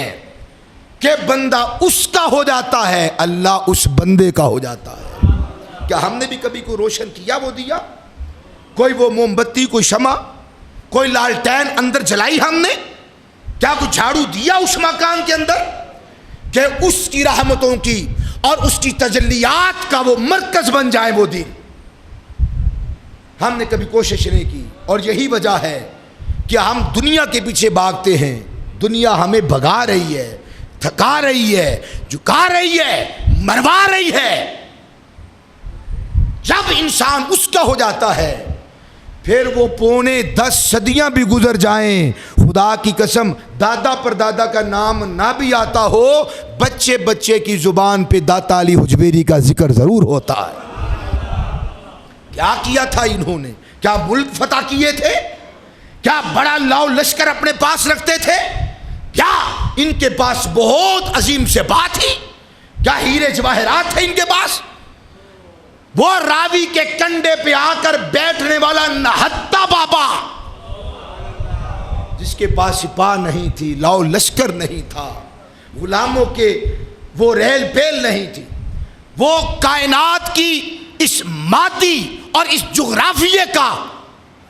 کہ بندہ اس کا ہو جاتا ہے، اللہ اس بندے کا ہو جاتا ہے؟ کیا ہم نے بھی کبھی کوئی روشن کیا وہ دیا؟ کوئی وہ موم بتی، کوئی شمع، کوئی لالٹین اندر جلائی ہم نے؟ کیا کوئی جھاڑو دیا اس مکان کے اندر کہ اس کی رحمتوں کی اور اس کی تجلیات کا وہ مرکز بن جائے وہ دین؟ ہم نے کبھی کوشش نہیں کی. اور یہی وجہ ہے کہ ہم دنیا کے پیچھے بھاگتے ہیں. دنیا ہمیں بھگا رہی ہے، تھکا رہی ہے، جھکا رہی ہے، مروا رہی ہے. جب انسان اس کا ہو جاتا ہے پھر وہ 10 صدیاں بھی گزر جائیں، خدا کی قسم دادا پر دادا کا نام نہ بھی آتا ہو، بچے بچے کی زبان پہ داتا علی حجویری کا ذکر ضرور ہوتا ہے. کیا کیا تھا انہوں نے؟ کیا ملک فتح کیے تھے؟ کیا بڑا لاؤ لشکر اپنے پاس رکھتے تھے؟ کیا ان کے پاس بہت عظیم سے بات تھی؟ کیا ہیرے جواہرات تھے ان کے پاس؟ وہ راوی کے کنڈے پہ آ کر بیٹھنے والا نہتا بابا جس کے پاس سپاہ نہیں تھی، لاؤ لشکر نہیں تھا، غلاموں کے وہ ریل پیل نہیں تھی، وہ کائنات کی اس مادی اور اس جغرافیے کا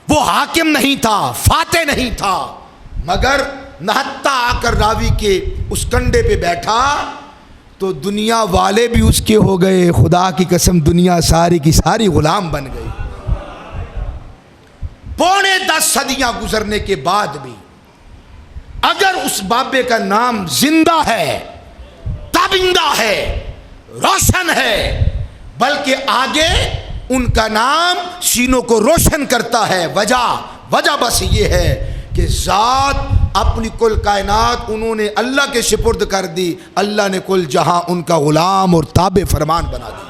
وہ حاکم نہیں تھا، فاتح نہیں تھا، مگر نہتا آ کر راوی کے اس کنڈے پہ بیٹھا تو دنیا والے بھی اس کے ہو گئے. خدا کی قسم دنیا ساری کی ساری غلام بن گئی. 10 صدیاں گزرنے کے بعد بھی اگر اس بابے کا نام زندہ ہے، تابندہ ہے، روشن ہے، بلکہ آگے ان کا نام سینوں کو روشن کرتا ہے. وجہ بس یہ ہے کہ ذات اپنی کل کائنات انہوں نے اللہ کے سپرد کر دی، اللہ نے کل جہاں ان کا غلام اور تابع فرمان بنا دیا.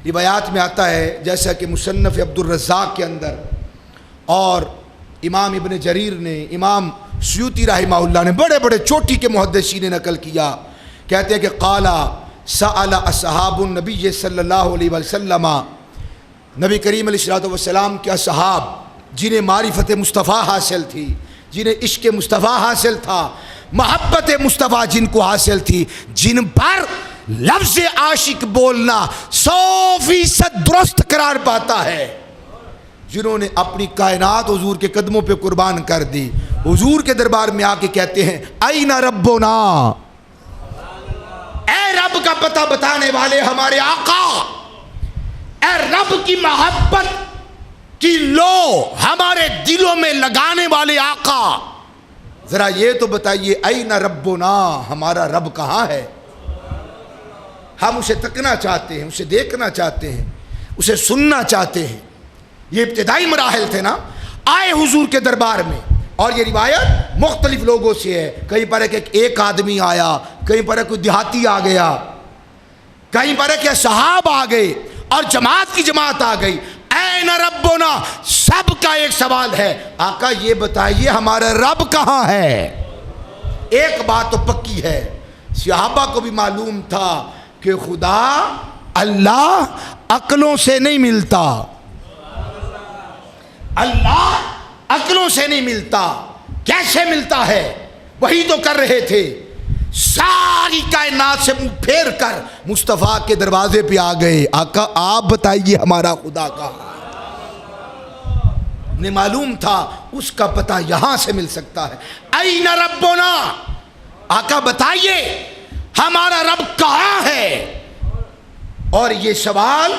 روایات میں آتا ہے جیسا کہ مصنف عبد الرزاق کے اندر اور امام ابن جریر نے، امام سیوطی رحمہ اللہ نے، بڑے بڑے چوٹی کے محدثین نے نقل کیا، کہتے ہیں کہ قالا سأل اصحاب النبی صلی اللہ علیہ وسلم، نبی کریم علیہ السلام کے اصحاب جنہیں معرفت مصطفیٰ حاصل تھی، جنہیں عشق مصطفیٰ حاصل تھا، محبت مصطفیٰ جن کو حاصل تھی، جن پر لفظ عاشق بولنا 100% درست قرار پاتا ہے، جنہوں نے اپنی کائنات حضور کے قدموں پہ قربان کر دی، حضور کے دربار میں آ کے کہتے ہیں این ربنا، اے رب کا پتہ بتانے والے ہمارے آقا، اے رب کی محبت کی لو ہمارے دلوں میں لگانے والے آقا، ذرا یہ تو بتائیے این ربنا، ہمارا رب کہاں ہے؟ ہم اسے تکنا چاہتے ہیں، اسے دیکھنا چاہتے ہیں، اسے سننا چاہتے ہیں. یہ ابتدائی مراحل تھے نا. آئے حضور کے دربار میں اور یہ روایت مختلف لوگوں سے ہے، کہیں پر ہے کہ ایک آدمی آیا، کہیں پر ہے کوئی دیہاتی آ گیا، کہیں پر ہے کہ صحاب آ گئے اور جماعت کی جماعت آ گئی. این ربنا، سب کا ایک سوال ہے، آقا یہ بتائیے ہمارا رب کہاں ہے؟ ایک بات تو پکی ہے، صحابہ کو بھی معلوم تھا کہ خدا اللہ عقلوں سے نہیں ملتا، اللہ عقلوں سے نہیں ملتا. کیسے ملتا ہے؟ وہی تو کر رہے تھے. ساری کائنات سے منہ پھیر کر مصطفیٰ کے دروازے پہ آ گئے، آقا آپ بتائیے ہمارا خدا کہاں؟ انہیں معلوم تھا اس کا پتہ یہاں سے مل سکتا ہے. این ربنا، آقا بتائیے ہمارا رب کہاں ہے؟ اور یہ سوال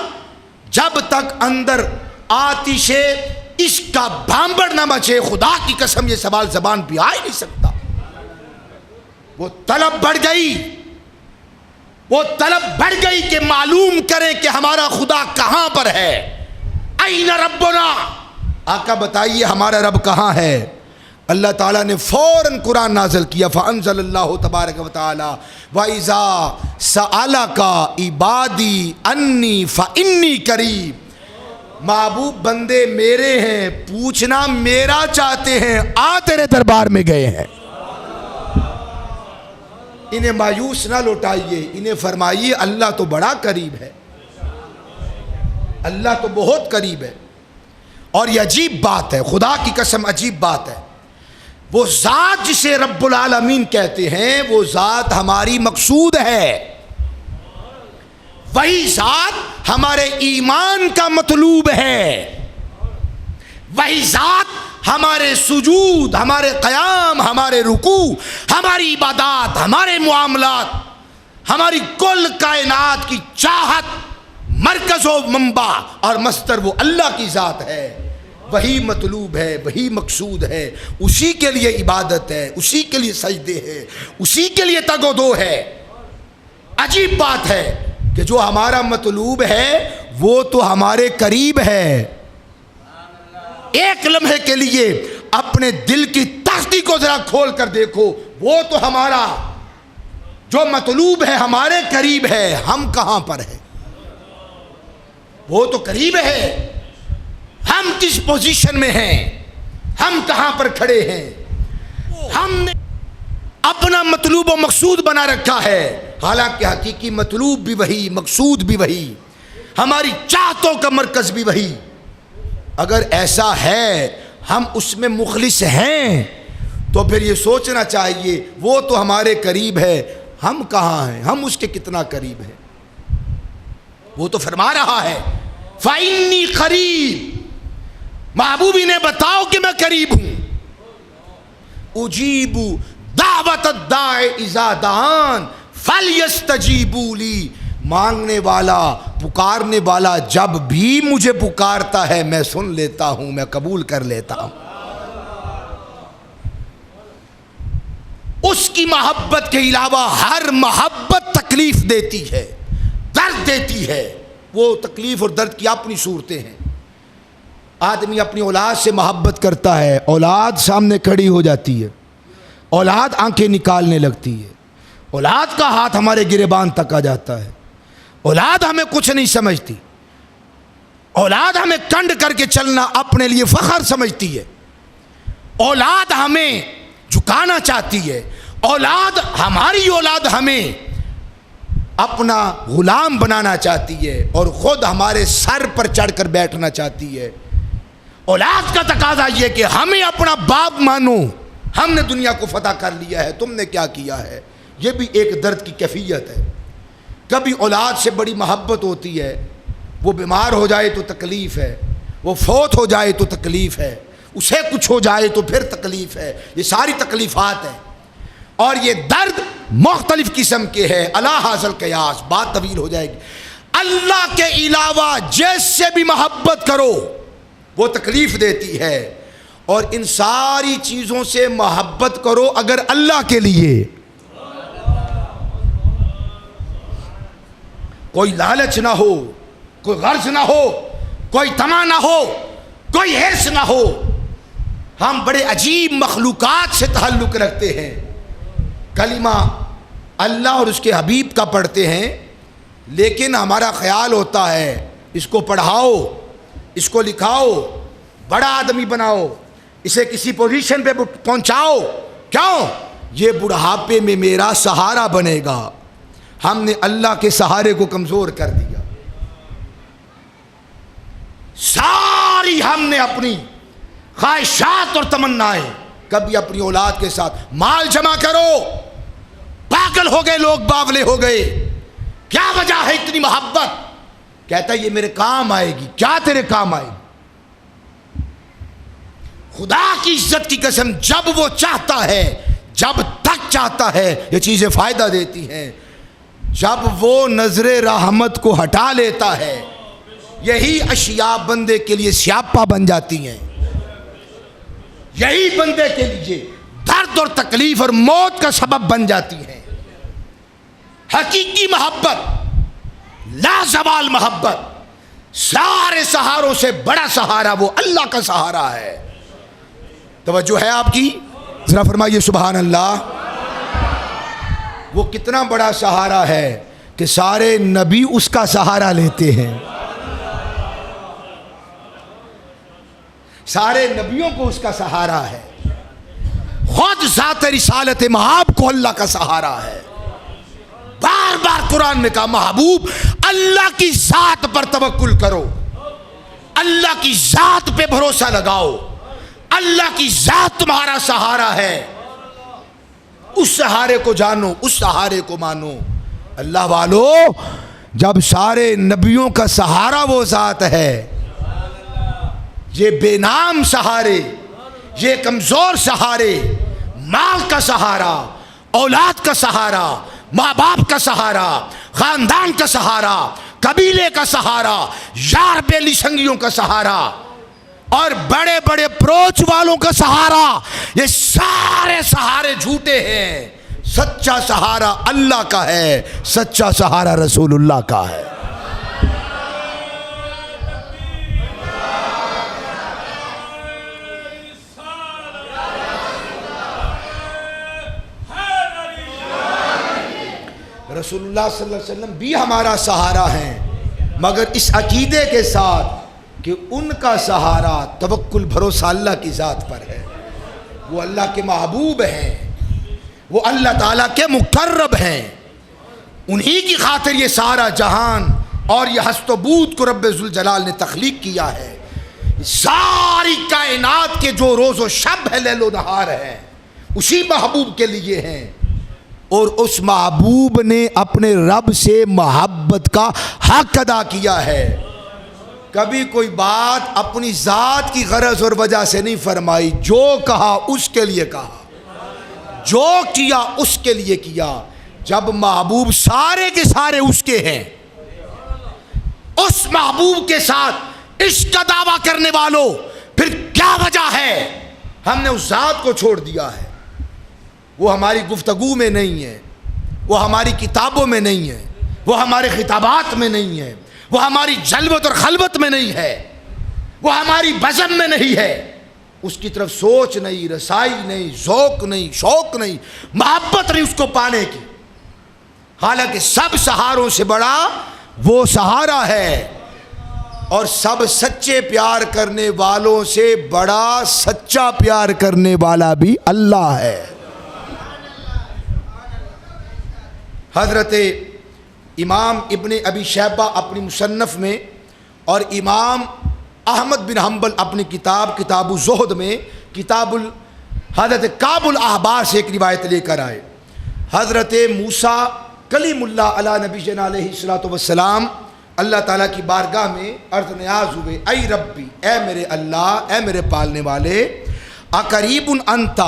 جب تک اندر آتش عشق کا بھانبڑ نہ مچے، خدا کی قسم یہ سوال زبان پہ آ ہی نہیں سکتا. وہ طلب بڑھ گئی، وہ طلب بڑھ گئی کہ معلوم کریں کہ ہمارا خدا کہاں پر ہے. این ربنا، آقا بتائیے ہمارا رب کہاں ہے. اللہ تعالیٰ نے فوراً قرآن نازل کیا. فانزل اللہ تبارک و تعالی وَإِذَا سَأَلَكَ عِبَادِي أَنِّي فَإِنِّي قَرِيبٌ. محبوب بندے میرے ہیں، پوچھنا میرا چاہتے ہیں، آ تیرے دربار میں گئے ہیں. انہیں مایوس نہ لوٹائیے، انہیں فرمائیے اللہ تو بڑا قریب ہے، اللہ تو بہت قریب ہے. اور یہ عجیب بات ہے، خدا کی قسم عجیب بات ہے، وہ ذات جسے رب العالمین کہتے ہیں وہ ذات ہماری مقصود ہے، وہی ذات ہمارے ایمان کا مطلوب ہے، وہی ذات ہمارے سجود، ہمارے قیام، ہمارے رکوع، ہماری عبادات، ہمارے معاملات، ہماری کل کائنات کی چاہت، مرکز و منبع اور مصدر وہ اللہ کی ذات ہے. وہی مطلوب ہے، وہی مقصود ہے، اسی کے لیے عبادت ہے، اسی کے لیے سجدے ہے، اسی کے لیے تگ و دو ہے. عجیب بات ہے کہ جو ہمارا مطلوب ہے وہ تو ہمارے قریب ہے. ایک لمحے کے لیے اپنے دل کی تختی کو ذرا کھول کر دیکھو، وہ تو ہمارا جو مطلوب ہے ہمارے قریب ہے، ہم کہاں پر ہیں؟ وہ تو قریب ہے، ہم کس پوزیشن میں ہیں، ہم کہاں پر کھڑے ہیں؟ ہم نے اپنا مطلوب و مقصود بنا رکھا ہے، حالانکہ حقیقی مطلوب بھی وہی، مقصود بھی وہی، ہماری چاہتوں کا مرکز بھی وہی. اگر ایسا ہے، ہم اس میں مخلص ہیں، تو پھر یہ سوچنا چاہیے وہ تو ہمارے قریب ہے، ہم کہاں ہیں، ہم اس کے کتنا قریب ہیں. وہ تو فرما رہا ہے فَإِنِّي قَرِيب، محبوب انہیں بتاؤ کہ میں قریب ہوں. اجیب دعوت الداع اذا دعان فلیستجیبوا لی، مانگنے والا، پکارنے والا جب بھی مجھے پکارتا ہے میں سن لیتا ہوں، میں قبول کر لیتا ہوں. اس کی محبت کے علاوہ ہر محبت تکلیف دیتی ہے، درد دیتی ہے. وہ تکلیف اور درد کی اپنی صورتیں ہیں. آدمی اپنی اولاد سے محبت کرتا ہے، اولاد سامنے کھڑی ہو جاتی ہے، اولاد آنکھیں نکالنے لگتی ہے، اولاد کا ہاتھ ہمارے گریبان تک آ جاتا ہے، اولاد ہمیں کچھ نہیں سمجھتی، اولاد ہمیں کنڈ کر کے چلنا اپنے لیے فخر سمجھتی ہے، اولاد ہمیں جھکانا چاہتی ہے، ہماری اولاد ہمیں اپنا غلام بنانا چاہتی ہے اور خود ہمارے سر پر چڑھ کر بیٹھنا چاہتی ہے. اولاد کا تقاضا یہ کہ ہمیں اپنا باپ مانو، ہم نے دنیا کو فتح کر لیا ہے، تم نے کیا کیا ہے. یہ بھی ایک درد کی کیفیت ہے. کبھی اولاد سے بڑی محبت ہوتی ہے، وہ بیمار ہو جائے تو تکلیف ہے، وہ فوت ہو جائے تو تکلیف ہے، اسے کچھ ہو جائے تو پھر تکلیف ہے. یہ ساری تکلیفات ہیں اور یہ درد مختلف قسم کے ہے. اللہ حاصل قیاس، بات طویل ہو جائے گی. اللہ کے علاوہ جس سے بھی محبت کرو وہ تکلیف دیتی ہے، اور ان ساری چیزوں سے محبت کرو اگر اللہ کے لیے. کوئی لالچ نہ ہو، کوئی غرض نہ ہو، کوئی طمع نہ ہو، کوئی حرص نہ ہو. ہم بڑے عجیب مخلوقات سے تعلق رکھتے ہیں، کلمہ اللہ اور اس کے حبیب کا پڑھتے ہیں، لیکن ہمارا خیال ہوتا ہے اس کو پڑھاؤ، اس کو لکھاؤ، بڑا آدمی بناؤ، اسے کسی پوزیشن پہ پہنچاؤ. کیوں؟ یہ بڑھاپے میں میرا سہارا بنے گا. ہم نے اللہ کے سہارے کو کمزور کر دیا. ساری ہم نے اپنی خواہشات اور تمنائیں، کبھی اپنی اولاد کے ساتھ مال جمع کرو، پاگل ہو گئے لوگ، باولے ہو گئے. کیا وجہ ہے اتنی محبت؟ کہتا ہے یہ میرے کام آئے گی. کیا تیرے کام آئے گی؟ خدا کی عزت کی قسم، جب وہ چاہتا ہے، جب تک چاہتا ہے یہ چیزیں فائدہ دیتی ہیں. جب وہ نظر رحمت کو ہٹا لیتا ہے یہی اشیاء بندے کے لیے سیاپا بن جاتی ہیں. یہی بندے کے لیے درد اور تکلیف اور موت کا سبب بن جاتی ہیں۔ حقیقی محبت، لازوال محبت، سارے سہاروں سے بڑا سہارا وہ اللہ کا سہارا ہے۔ توجہ ہے آپ کی؟ ذرا فرمائیے سبحان اللہ۔ وہ کتنا بڑا سہارا ہے کہ سارے نبی اس کا سہارا لیتے ہیں، سارے نبیوں کو اس کا سہارا ہے، خود ذات رسالت مآب کو اللہ کا سہارا ہے۔ بار بار قرآن میں کہا محبوب اللہ کی ذات پر توکل کرو، اللہ کی ذات پہ بھروسہ لگاؤ، اللہ کی ذات تمہارا سہارا ہے، اس سہارے کو جانو، اس سہارے کو مانو۔ اللہ والو، جب سارے نبیوں کا سہارا وہ ذات ہے، یہ بے نام سہارے، یہ کمزور سہارے، مال کا سہارا، اولاد کا سہارا، ماں باپ کا سہارا، خاندان کا سہارا، قبیلے کا سہارا، یار بیلی سنگیوں کا سہارا اور بڑے بڑے پروچ والوں کا سہارا، یہ سارے سہارے جھوٹے ہیں۔ سچا سہارا اللہ کا ہے، سچا سہارا رسول اللہ کا ہے۔ رسول اللہ صلی اللہ علیہ وسلم بھی ہمارا سہارا ہیں، مگر اس عقیدے کے ساتھ کہ ان کا سہارا توکل بھروسہ اللہ کی ذات پر ہے، وہ اللہ کے محبوب ہیں، وہ اللہ تعالیٰ کے مقرب ہیں، انہی کی خاطر یہ سارا جہان اور یہ ہست و بود کو رب ذوالجلال نے تخلیق کیا ہے۔ ساری کائنات کے جو روز و شب ہے، لیل و نہار ہے، اسی محبوب کے لیے ہیں، اور اس محبوب نے اپنے رب سے محبت کا حق ادا کیا ہے۔ کبھی کوئی بات اپنی ذات کی غرض اور وجہ سے نہیں فرمائی، جو کہا اس کے لیے کہا، جو کیا اس کے لیے کیا۔ جب محبوب سارے کے سارے اس کے ہیں، اس محبوب کے ساتھ عشق کا دعویٰ کرنے والوں، پھر کیا وجہ ہے ہم نے اس ذات کو چھوڑ دیا ہے؟ وہ ہماری گفتگو میں نہیں ہے، وہ ہماری کتابوں میں نہیں ہے، وہ ہمارے خطابات میں نہیں ہے، وہ ہماری جلوت اور خلوت میں نہیں ہے، وہ ہماری بزم میں نہیں ہے، اس کی طرف سوچ نہیں، رسائی نہیں، ذوق نہیں، شوق نہیں، محبت نہیں اس کو پانے کی۔ حالانکہ سب سہاروں سے بڑا وہ سہارا ہے، اور سب سچے پیار کرنے والوں سے بڑا سچا پیار کرنے والا بھی اللہ ہے۔ حضرت امام ابن ابی شیبہ اپنی مصنف میں اور امام احمد بن حنبل اپنی کتاب الزہد میں حضرت کعب الاحبار سے ایک روایت لے کر آئے۔ حضرت موسیٰ کلیم اللہ علی نبی جنا علیہ الصلوۃ والسلام اللہ تعالیٰ کی بارگاہ میں عرض نیاز ہوئے، اے ربی، اے میرے اللہ، اے میرے پالنے والے، اقریب انت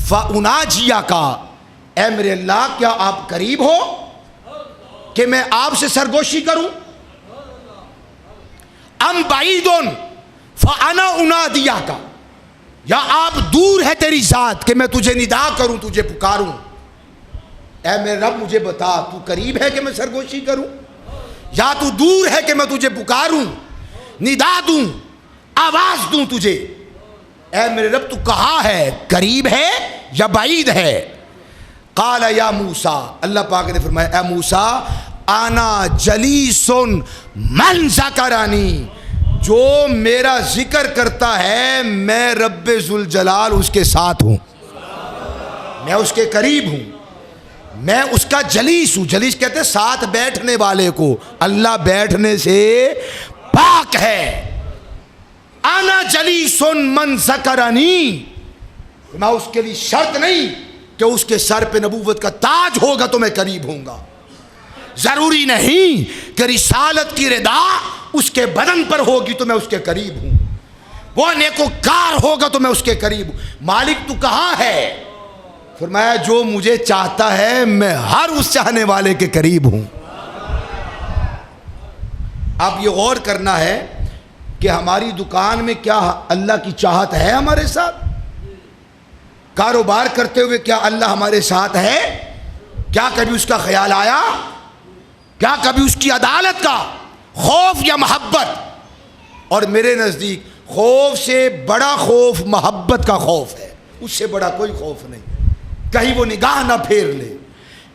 فاناجیک، اے میرے اللہ کیا آپ قریب ہو کہ میں آپ سے سرگوشی کروں؟ ام بعید فانا انادیک، یا آپ دور ہے تیری ذات کہ میں تجھے ندا کروں، تجھے پکاروں؟ اے میرے رب مجھے بتا، تو قریب ہے کہ میں سرگوشی کروں، یا تو دور ہے کہ میں تجھے پکاروں، ندا دوں، آواز دوں تجھے؟ اے میرے رب تو کہاں ہے، قریب ہے یا بعید ہے؟ قال یا موسیٰ، اللہ پاک نے فرمایا اے موسیٰ، انا جلیس من ذکرانی، جو میرا ذکر کرتا ہے میں رب ذوالجلال اس کے ساتھ ہوں، میں اس کے قریب ہوں، میں اس کا جلیس ہوں۔ جلیس کہتے ہیں ساتھ بیٹھنے والے کو، اللہ بیٹھنے سے پاک ہے۔ انا جلیس من ذکرانی، میں اس کے لیے شرط نہیں کہ اس کے سر پہ نبوت کا تاج ہوگا تو میں قریب ہوں گا، ضروری نہیں کہ رسالت کی ردا اس کے بدن پر ہوگی تو میں اس کے قریب ہوں، وہ نیکوکار ہوگا تو میں اس کے قریب ہوں۔ مالک تو کہاں ہے؟ فرمایا جو مجھے چاہتا ہے میں ہر اس چاہنے والے کے قریب ہوں۔ اب یہ غور کرنا ہے کہ ہماری دکان میں کیا اللہ کی چاہت ہے ہمارے ساتھ؟ کاروبار کرتے ہوئے کیا اللہ ہمارے ساتھ ہے؟ کیا کبھی اس کا خیال آیا؟ کیا کبھی اس کی عدالت کا خوف یا محبت؟ اور میرے نزدیک خوف سے بڑا خوف محبت کا خوف ہے، اس سے بڑا کوئی خوف نہیں۔ کہیں وہ نگاہ نہ پھیر لے،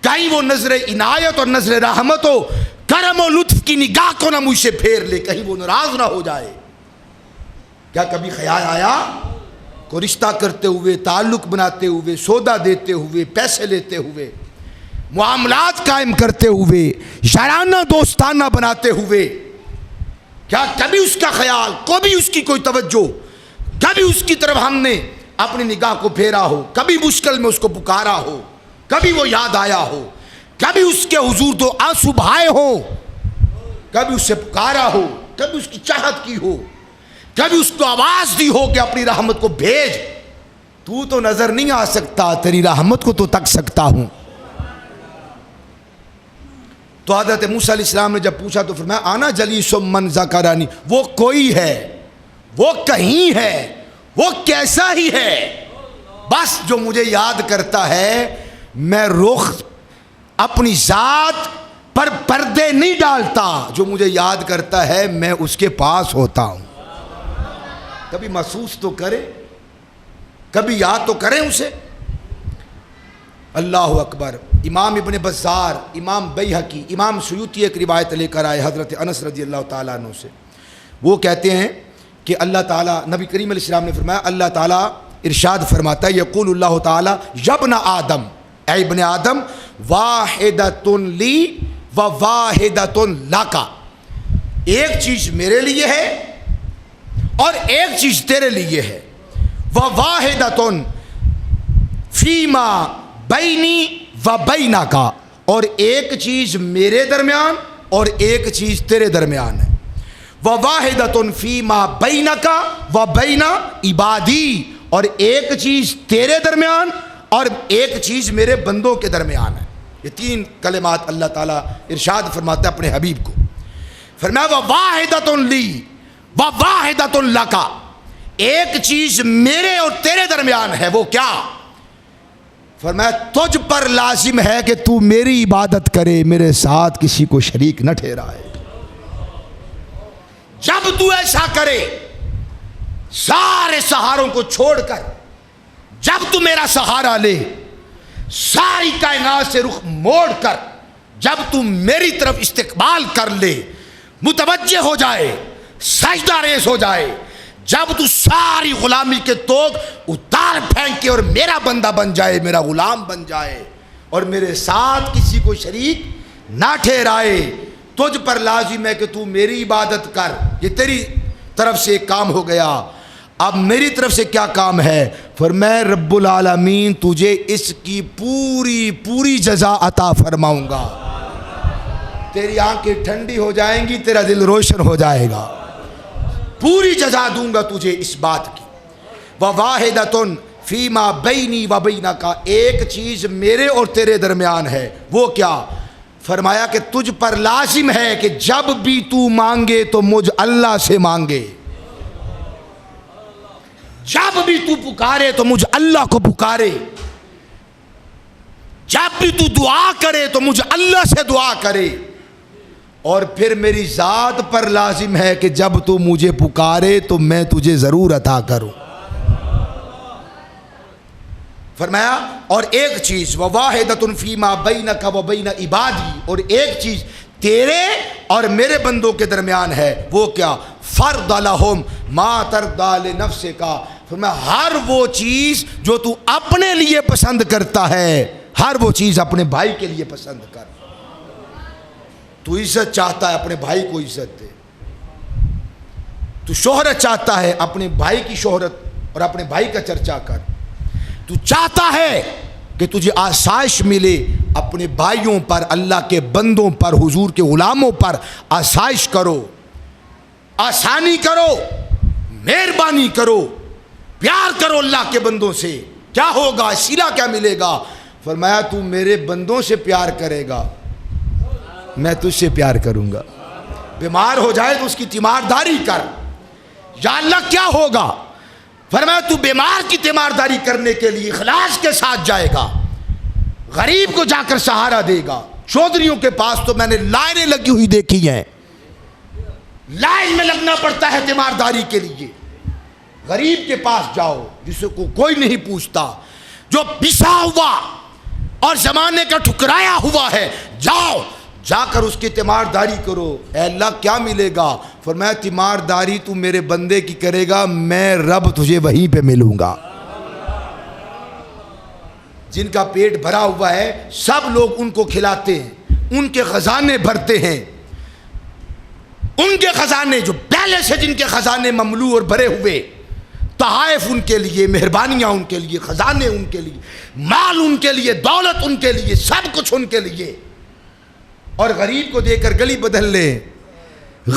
کہیں وہ نظر عنایت اور نظر رحمت و کرم و لطف کی نگاہ کو نہ مجھ سے پھیر لے، کہیں وہ ناراض نہ ہو جائے۔ کیا کبھی خیال آیا کو رشتہ کرتے ہوئے، تعلق بناتے ہوئے، سودا دیتے ہوئے، پیسے لیتے ہوئے، معاملات قائم کرتے ہوئے، یارانہ دوستانہ بناتے ہوئے، کیا کبھی اس کا خیال، کبھی اس کی کوئی توجہ، کبھی اس کی طرف ہم نے اپنی نگاہ کو پھیرا ہو، کبھی مشکل میں اس کو پکارا ہو، کبھی وہ یاد آیا ہو، کبھی اس کے حضور تو آنسو بہائے ہو، کبھی اس سے پکارا ہو، کبھی اس کی چاہت کی ہو، کبھی اس کو آواز دی ہو کہ اپنی رحمت کو بھیج، تو نظر نہیں آ سکتا، تیری رحمت کو تو تک سکتا ہوں۔ تو حضرت موسیٰ علیہ السلام نے جب پوچھا تو فرمایا آنا جلیس من ذکرانی، وہ کوئی ہے، وہ کہیں ہے، وہ کیسا ہی ہے، بس جو مجھے یاد کرتا ہے، میں رخ اپنی ذات پر پردے نہیں ڈالتا، جو مجھے یاد کرتا ہے میں اس کے پاس ہوتا ہوں۔ کبھی محسوس تو کرے، کبھی یاد تو کریں اسے۔ اللہ اکبر۔ امام ابن بزار، امام بیہقی، امام سیوطی ایک روایت لے کر آئے حضرت انس رضی اللہ تعالیٰ عنہ سے، وہ کہتے ہیں کہ اللہ تعالیٰ، نبی کریم علیہ السلام نے فرمایا، اللہ تعالیٰ ارشاد فرماتا ہے، یقول اللہ تعالیٰ یابن آدم، اے ابن آدم، واحدۃ لی و واحدۃ لک، ایک چیز میرے لیے ہے اور ایک چیز تیرے لیے ہے، وواحدۃ فیما بینی و بینک، اور ایک چیز میرے درمیان اور ایک چیز تیرے درمیان ہے، وواحدۃ فیما بینک و بین عبادی، اور ایک چیز تیرے درمیان اور ایک چیز میرے بندوں کے درمیان ہے۔ یہ تین کلمات اللہ تعالیٰ ارشاد فرماتا ہے اپنے حبیب کو، فرمایا وواحدۃ لی وواحدۃ لک، ایک چیز میرے اور تیرے درمیان ہے، وہ کیا؟ فرمایا تجھ پر لازم ہے کہ تو میری عبادت کرے، میرے ساتھ کسی کو شریک نہ ٹھہرائے۔ جب تو ایسا کرے، سارے سہاروں کو چھوڑ کر جب تو میرا سہارا لے، ساری کائنات سے رخ موڑ کر جب تو میری طرف استقبال کر لے، متوجہ ہو جائے، سجدہ ریز ہو جائے، جب تو ساری غلامی کے توق اتار پھینک کے اور میرا بندہ بن جائے، میرا غلام بن جائے اور میرے ساتھ کسی کو شریک نہ ٹھہرائے، تجھ پر لازم ہے کہ تو میری عبادت کر۔ یہ تیری طرف سے ایک کام ہو گیا، اب میری طرف سے کیا کام ہے؟ فرمایا رب العالمین تجھے اس کی پوری جزا عطا فرماؤں گا، تیری آنکھیں ٹھنڈی ہو جائیں گی، تیرا دل روشن ہو جائے گا، پوری جزا دوں گا تجھے اس بات کی۔ وواحدۃ فیما بینی و بینک، ایک چیز میرے اور تیرے درمیان ہے، وہ کیا؟ فرمایا کہ تجھ پر لازم ہے کہ جب بھی تو مانگے تو مجھ اللہ سے مانگے، جب بھی تو پکارے تو مجھ اللہ کو پکارے، جب بھی تو دعا کرے تو مجھ اللہ سے دعا کرے، اور پھر میری ذات پر لازم ہے کہ جب تو مجھے پکارے تو میں تجھے ضرور عطا کروں۔ فرمایا اور ایک چیز وواحدۃ فیما بینک و بین عبادی، اور ایک چیز تیرے اور میرے بندوں کے درمیان ہے، وہ کیا؟ فرض لہم ما ترضی لنفسک، فرمایا ہر وہ چیز جو تو اپنے لیے پسند کرتا ہے، ہر وہ چیز اپنے بھائی کے لیے پسند کر۔ تو عزت چاہتا ہے اپنے بھائی کو عزت دے، تو شہرت چاہتا ہے اپنے بھائی کی شہرت اور اپنے بھائی کا چرچا کر، تو چاہتا ہے کہ تجھے آسائش ملے، اپنے بھائیوں پر، اللہ کے بندوں پر، حضور کے غلاموں پر آسائش کرو، آسانی کرو، مہربانی کرو، پیار کرو اللہ کے بندوں سے۔ کیا ہوگا؟ صلہ کیا ملے گا؟ فرمایا تو میرے بندوں سے پیار کرے گا، میں تجھ سے پیار کروں گا۔ بیمار ہو جائے تو اس کی تیمارداری کر۔ یا اللہ کیا ہوگا؟ فرمایا تو بیمار کی تیمارداری کرنے کے لیے اخلاص کے ساتھ جائے گا، غریب کو جا کر سہارا دے گا۔ چودھریوں کے پاس تو میں نے لائنیں لگی ہوئی دیکھی ہیں، لائن میں لگنا پڑتا ہے تیمارداری کے لیے۔ غریب کے پاس جاؤ جس کو کوئی نہیں پوچھتا، جو پسا ہوا اور زمانے کا ٹھکرایا ہوا ہے، جاؤ جا کر اس کی تیمارداری کرو۔ اے اللہ کیا ملے گا؟ فرمایا تیمارداری تو میرے بندے کی کرے گا، میں رب تجھے وہیں پہ ملوں گا۔ جن کا پیٹ بھرا ہوا ہے سب لوگ ان کو کھلاتے ہیں، ان کے خزانے بھرتے ہیں، ان کے خزانے جو پہلے سے جن کے خزانے مملو اور بھرے ہوئے، تحائف ان کے لیے، مہربانیاں ان کے لیے، خزانے ان کے لیے، مال ان کے لیے، دولت ان کے لیے، سب کچھ ان کے لیے، اور غریب کو دے کر گلی بدل لے۔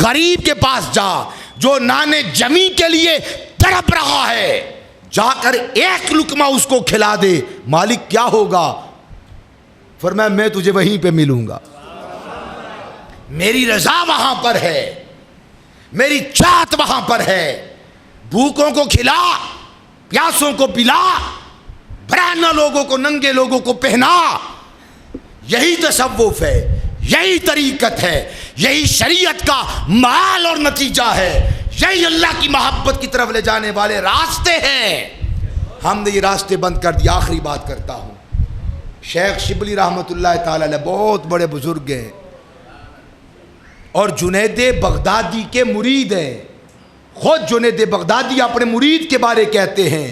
غریب کے پاس جا جو نانے جمی کے لیے تڑپ رہا ہے، جا کر ایک لقمہ اس کو کھلا دے، مالک کیا ہوگا؟ فرمایا میں تجھے وہیں پہ ملوں گا، میری رضا وہاں پر ہے، میری چاہت وہاں پر ہے۔ بھوکوں کو کھلا، پیاسوں کو پلا، برہنہ لوگوں کو، ننگے لوگوں کو پہنا۔ یہی تصوف ہے، یہی طریقت ہے، یہی شریعت کا معال اور نتیجہ ہے، یہی اللہ کی محبت کی طرف لے جانے والے راستے ہیں۔ ہم نے یہ راستے بند کر دیا۔ آخری بات کرتا ہوں، شیخ شبلی رحمۃ اللہ تعالی علیہ بہت بڑے بزرگ ہیں اور جنید بغدادی کے مرید ہیں۔ خود جنید بغدادی اپنے مرید کے بارے کہتے ہیں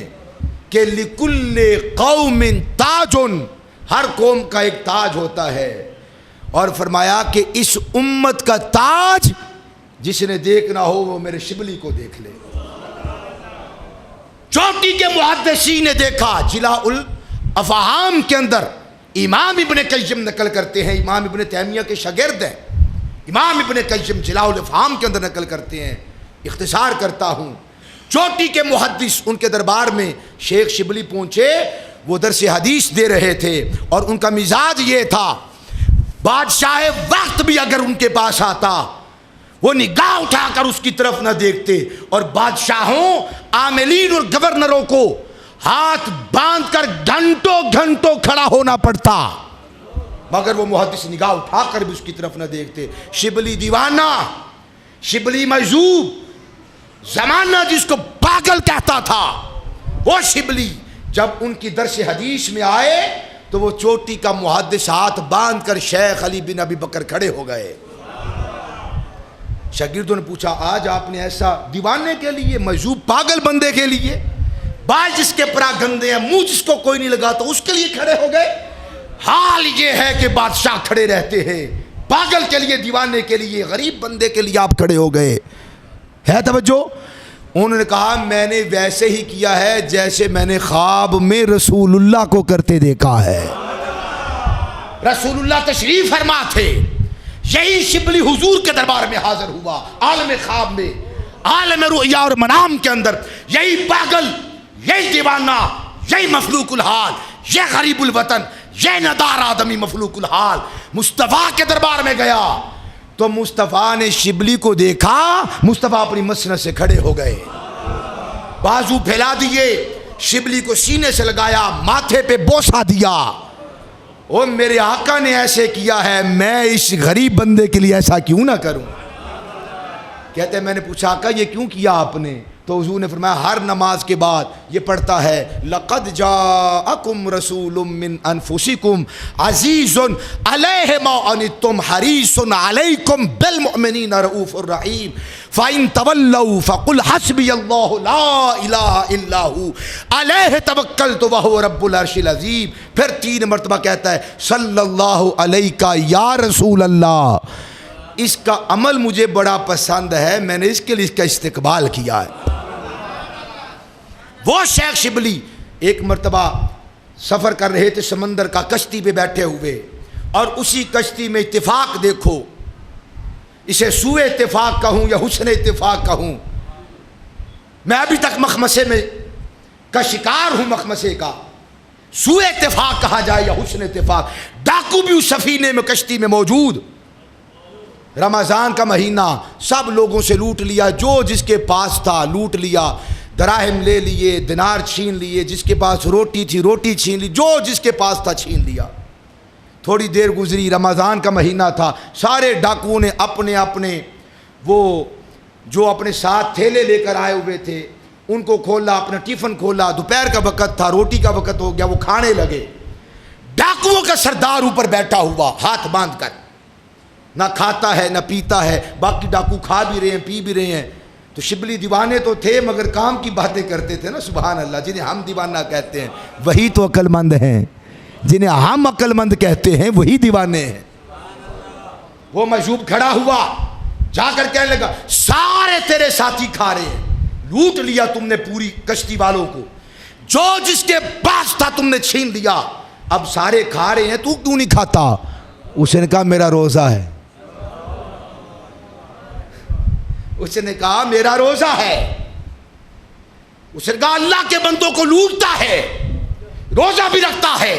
کہ لِكُلِّ قَوْمٍ تَاجٌ، ہر قوم کا ایک تاج ہوتا ہے، اور فرمایا کہ اس امت کا تاج جس نے دیکھنا ہو وہ میرے شبلی کو دیکھ لے۔ چوٹی کے محدثین نے دیکھا، جلاء الافہام کے اندر امام ابن قیم نقل کرتے ہیں، امام ابن تیمیہ کے شاگرد ہیں، امام ابن قیم جلاء الافہام کے اندر نقل کرتے ہیں۔ اختصار کرتا ہوں، چوٹی کے محدث ان کے دربار میں شیخ شبلی پہنچے، وہ درس حدیث دے رہے تھے، اور ان کا مزاج یہ تھا، بادشاہ وقت بھی اگر ان کے پاس آتا وہ نگاہ اٹھا کر اس کی طرف نہ دیکھتے، اور بادشاہوں، عاملین اور گورنروں کو ہاتھ باندھ کر گھنٹوں گھنٹوں کھڑا ہونا پڑتا، مگر وہ محدث نگاہ اٹھا کر بھی اس کی طرف نہ دیکھتے۔ شبلی دیوانہ، شبلی مجذوب، زمانہ جس کو پاگل کہتا تھا، وہ شبلی جب ان کی درس حدیث میں آئے تو وہ چوٹی کا محدث ہاتھ باندھ کر شیخ علی بن ابی بکر کھڑے ہو گئے۔ شاگردوں نے پوچھا آج آپ نے ایسا دیوانے کے لیے، مجذوب پاگل بندے کے لیے، بال جس کے پرا گندے ہیں، منہ جس کو کوئی نہیں لگا تو اس کے لیے کھڑے ہو گئے؟ حال یہ ہے کہ بادشاہ کھڑے رہتے ہیں، پاگل کے لیے، دیوانے کے لیے، غریب بندے کے لیے آپ کھڑے ہو گئے۔ ہے توجہ؟ انہوں نے کہا میں نے ویسے ہی کیا ہے جیسے میں نے خواب میں رسول اللہ کو کرتے دیکھا ہے۔ رسول اللہ تشریف فرما تھے، یہی شبلی حضور کے دربار میں حاضر ہوا، عالم خواب میں، عالم رؤیا اور منام کے اندر، یہی پاگل، یہی دیوانہ، یہی مفلوق الحال، یہ غریب الوطن، یہ ندار آدمی مفلوق الحال مصطفیٰ کے دربار میں گیا تو مصطفیٰ نے شبلی کو دیکھا، مصطفیٰ اپنی مسند سے کھڑے ہو گئے، بازو پھیلا دیے، شبلی کو سینے سے لگایا، ماتھے پہ بوسہ دیا، او میرے آقا نے ایسے کیا ہے، میں اس غریب بندے کے لیے ایسا کیوں نہ کروں؟ کہتے ہیں میں نے پوچھا آقا یہ کیوں کیا آپ نے؟ تو حضور نے فرمایا ہر نماز کے بعد یہ پڑھتا ہے لَقَدْ جَاءَكُمْ رَسُولٌ مِّنْ أَنفُسِكُمْ عَزِيزٌ عَلَيْهِ مَا عَنِتُّمْ حَرِيصٌ عَلَيْكُمْ بِالْمُؤْمِنِينَ رَءُوفٌ رَحِيمٌ فَإِن تَوَلَّوْا فَقُلْ حَسْبِيَ اللَّهُ لَا إِلَٰهَ إِلَّا هُوَ عَلَيْهِ تَوَكَّلْتُ وَهُوَ رَبُّ الْعَرْشِ الْعَظِيمِ۔ پھر 3 مرتبہ کہتا ہے صلی اللہ علیہ یا رسول اللہ، اس کا عمل مجھے بڑا پسند ہے، میں نے اس کے لیے اس کا استقبال کیا ہے۔ وہ شیخ شبلی ایک مرتبہ سفر کر رہے تھے سمندر کا، کشتی پہ بیٹھے ہوئے، اور اسی کشتی میں اتفاق دیکھو، اسے سوء اتفاق کہوں یا حسن اتفاق کہوں، میں ابھی تک مخمسے میں کا شکار ہوں، مخمسے کا، سوء اتفاق کہا جائے یا حسن اتفاق۔ ڈاکو بھی اس سفینے میں، کشتی میں موجود، رمضان کا مہینہ، سب لوگوں سے لوٹ لیا، جو جس کے پاس تھا لوٹ لیا، دراہم لے لیے، دینار چھین لیے، جس کے پاس روٹی تھی روٹی چھین لی، جو جس کے پاس تھا چھین لیا۔ تھوڑی دیر گزری، رمضان کا مہینہ تھا، سارے ڈاکوؤں نے اپنے اپنے وہ جو اپنے ساتھ تھیلے لے کر آئے ہوئے تھے ان کو کھولا، اپنا ٹیفن کھولا، دوپہر کا وقت تھا، روٹی کا وقت ہو گیا، وہ کھانے لگے۔ ڈاکوؤں کا سردار اوپر بیٹھا ہوا ہاتھ باندھ کر، نہ کھاتا ہے نہ پیتا ہے، باقی ڈاکو کھا بھی رہے ہیں پی بھی رہے ہیں۔ تو شبلی دیوانے تو تھے مگر کام کی باتیں کرتے تھے نا، سبحان اللہ۔ جنہیں ہم دیوانہ کہتے ہیں وہی تو عقل مند ہیں، جنہیں ہم عقل مند کہتے ہیں وہی دیوانے ہیں۔ وہ مجذوب کھڑا ہوا، جا کر کہنے لگا سارے تیرے ساتھی کھا رہے ہیں، لوٹ لیا تم نے پوری کشتی والوں کو، جو جس کے پاس تھا تم نے چھین لیا، اب سارے کھا رہے ہیں تو کیوں نہیں کھاتا؟ اس نے کہا میرا روزہ ہے۔ اس نے کہا میرا روزہ ہے۔ اس نے کہا اللہ کے بندوں کو لوٹتا ہے، روزہ بھی رکھتا ہے،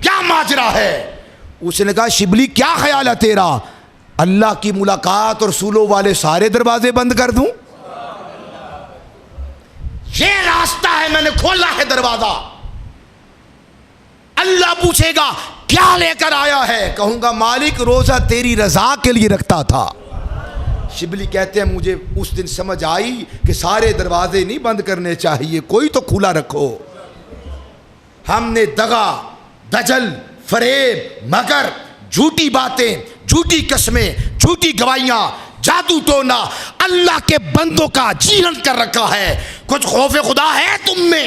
کیا ماجرا ہے؟ اس نے کہا شبلی کیا خیال ہے تیرا، اللہ کی ملاقات اور رسولوں والے سارے دروازے بند کر دوں؟ یہ راستہ ہے، میں نے کھولا ہے دروازہ۔ اللہ پوچھے گا کیا لے کر آیا ہے، کہوں گا مالک روزہ تیری رضا کے لیے رکھتا تھا۔ شبلی کہتے ہیں مجھے اس دن سمجھ آئی کہ سارے دروازے نہیں بند کرنے چاہیے، کوئی تو کھلا رکھو۔ ہم نے دغا، دجل، فریب، مگر، جھوٹی باتیں، جھوٹی قسمیں، جھوٹی گواہیاں، جادو ٹونا اللہ کے بندوں کا جیرن کر رکھا ہے۔ کچھ خوف خدا ہے تم میں؟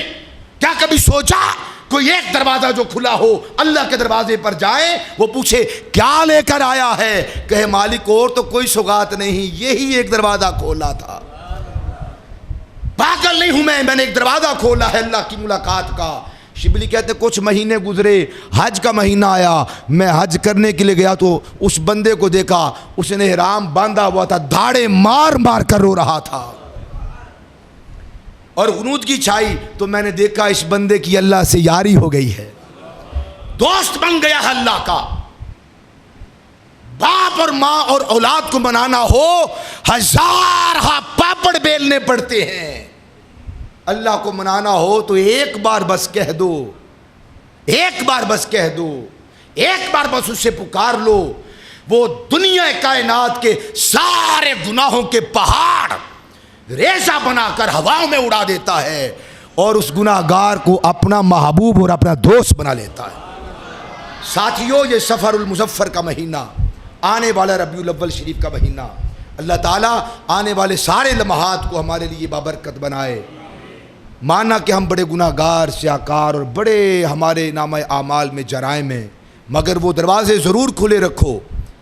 کیا کبھی سوچا کوئی ایک دروازہ جو کھلا ہو اللہ کے دروازے پر جائے، وہ پوچھے کیا لے کر آیا ہے، کہے مالک اور تو کوئی سوغات نہیں، یہی ایک دروازہ کھولا تھا۔ پاگل نہیں ہوں میں نے ایک دروازہ کھولا ہے اللہ کی ملاقات کا۔ شبلی کہتے کچھ مہینے گزرے، حج کا مہینہ آیا، میں حج کرنے کے لیے گیا تو اس بندے کو دیکھا، اس نے احرام باندھا ہوا تھا، دھاڑے مار مار کر رو رہا تھا اور غنودگی چھائی، تو میں نے دیکھا اس بندے کی اللہ سے یاری ہو گئی ہے، دوست بن گیا ہے اللہ کا۔ باپ اور ماں اور اولاد کو منانا ہو ہزار پاپڑ بیلنے پڑتے ہیں، اللہ کو منانا ہو تو ایک بار بس کہہ دو، ایک بار بس کہہ دو، ایک بار بس اس سے پکار لو، وہ دنیا کائنات کے سارے گناہوں کے پہاڑ ریزہ بنا کر ہواؤں میں اڑا دیتا ہے اور اس گناہگار کو اپنا محبوب اور اپنا دوست بنا لیتا ہے۔ ساتھیو یہ سفر المظفر کا مہینہ، آنے والا ربیع الاول شریف کا مہینہ، اللہ تعالیٰ آنے والے سارے لمحات کو ہمارے لیے بابرکت بنائے۔ مانا کہ ہم بڑے گناہگار، سیاکار اور بڑے ہمارے نامہ اعمال میں جرائم ہیں، مگر وہ دروازے ضرور کھلے رکھو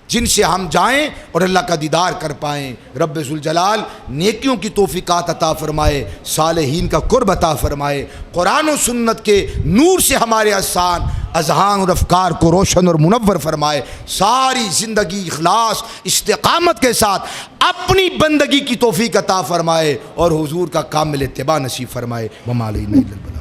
جن سے ہم جائیں اور اللہ کا دیدار کر پائیں۔ رب ذوالجلال نیکیوں کی توفیقات عطا فرمائے، صالحین کا قرب عطا فرمائے، قرآن و سنت کے نور سے ہمارے اذہان اور افکار کو روشن اور منور فرمائے، ساری زندگی اخلاص استقامت کے ساتھ اپنی بندگی کی توفیق عطا فرمائے اور حضور کا کامل اتباع نصیب فرمائے۔ وما علینا الا البلاغ۔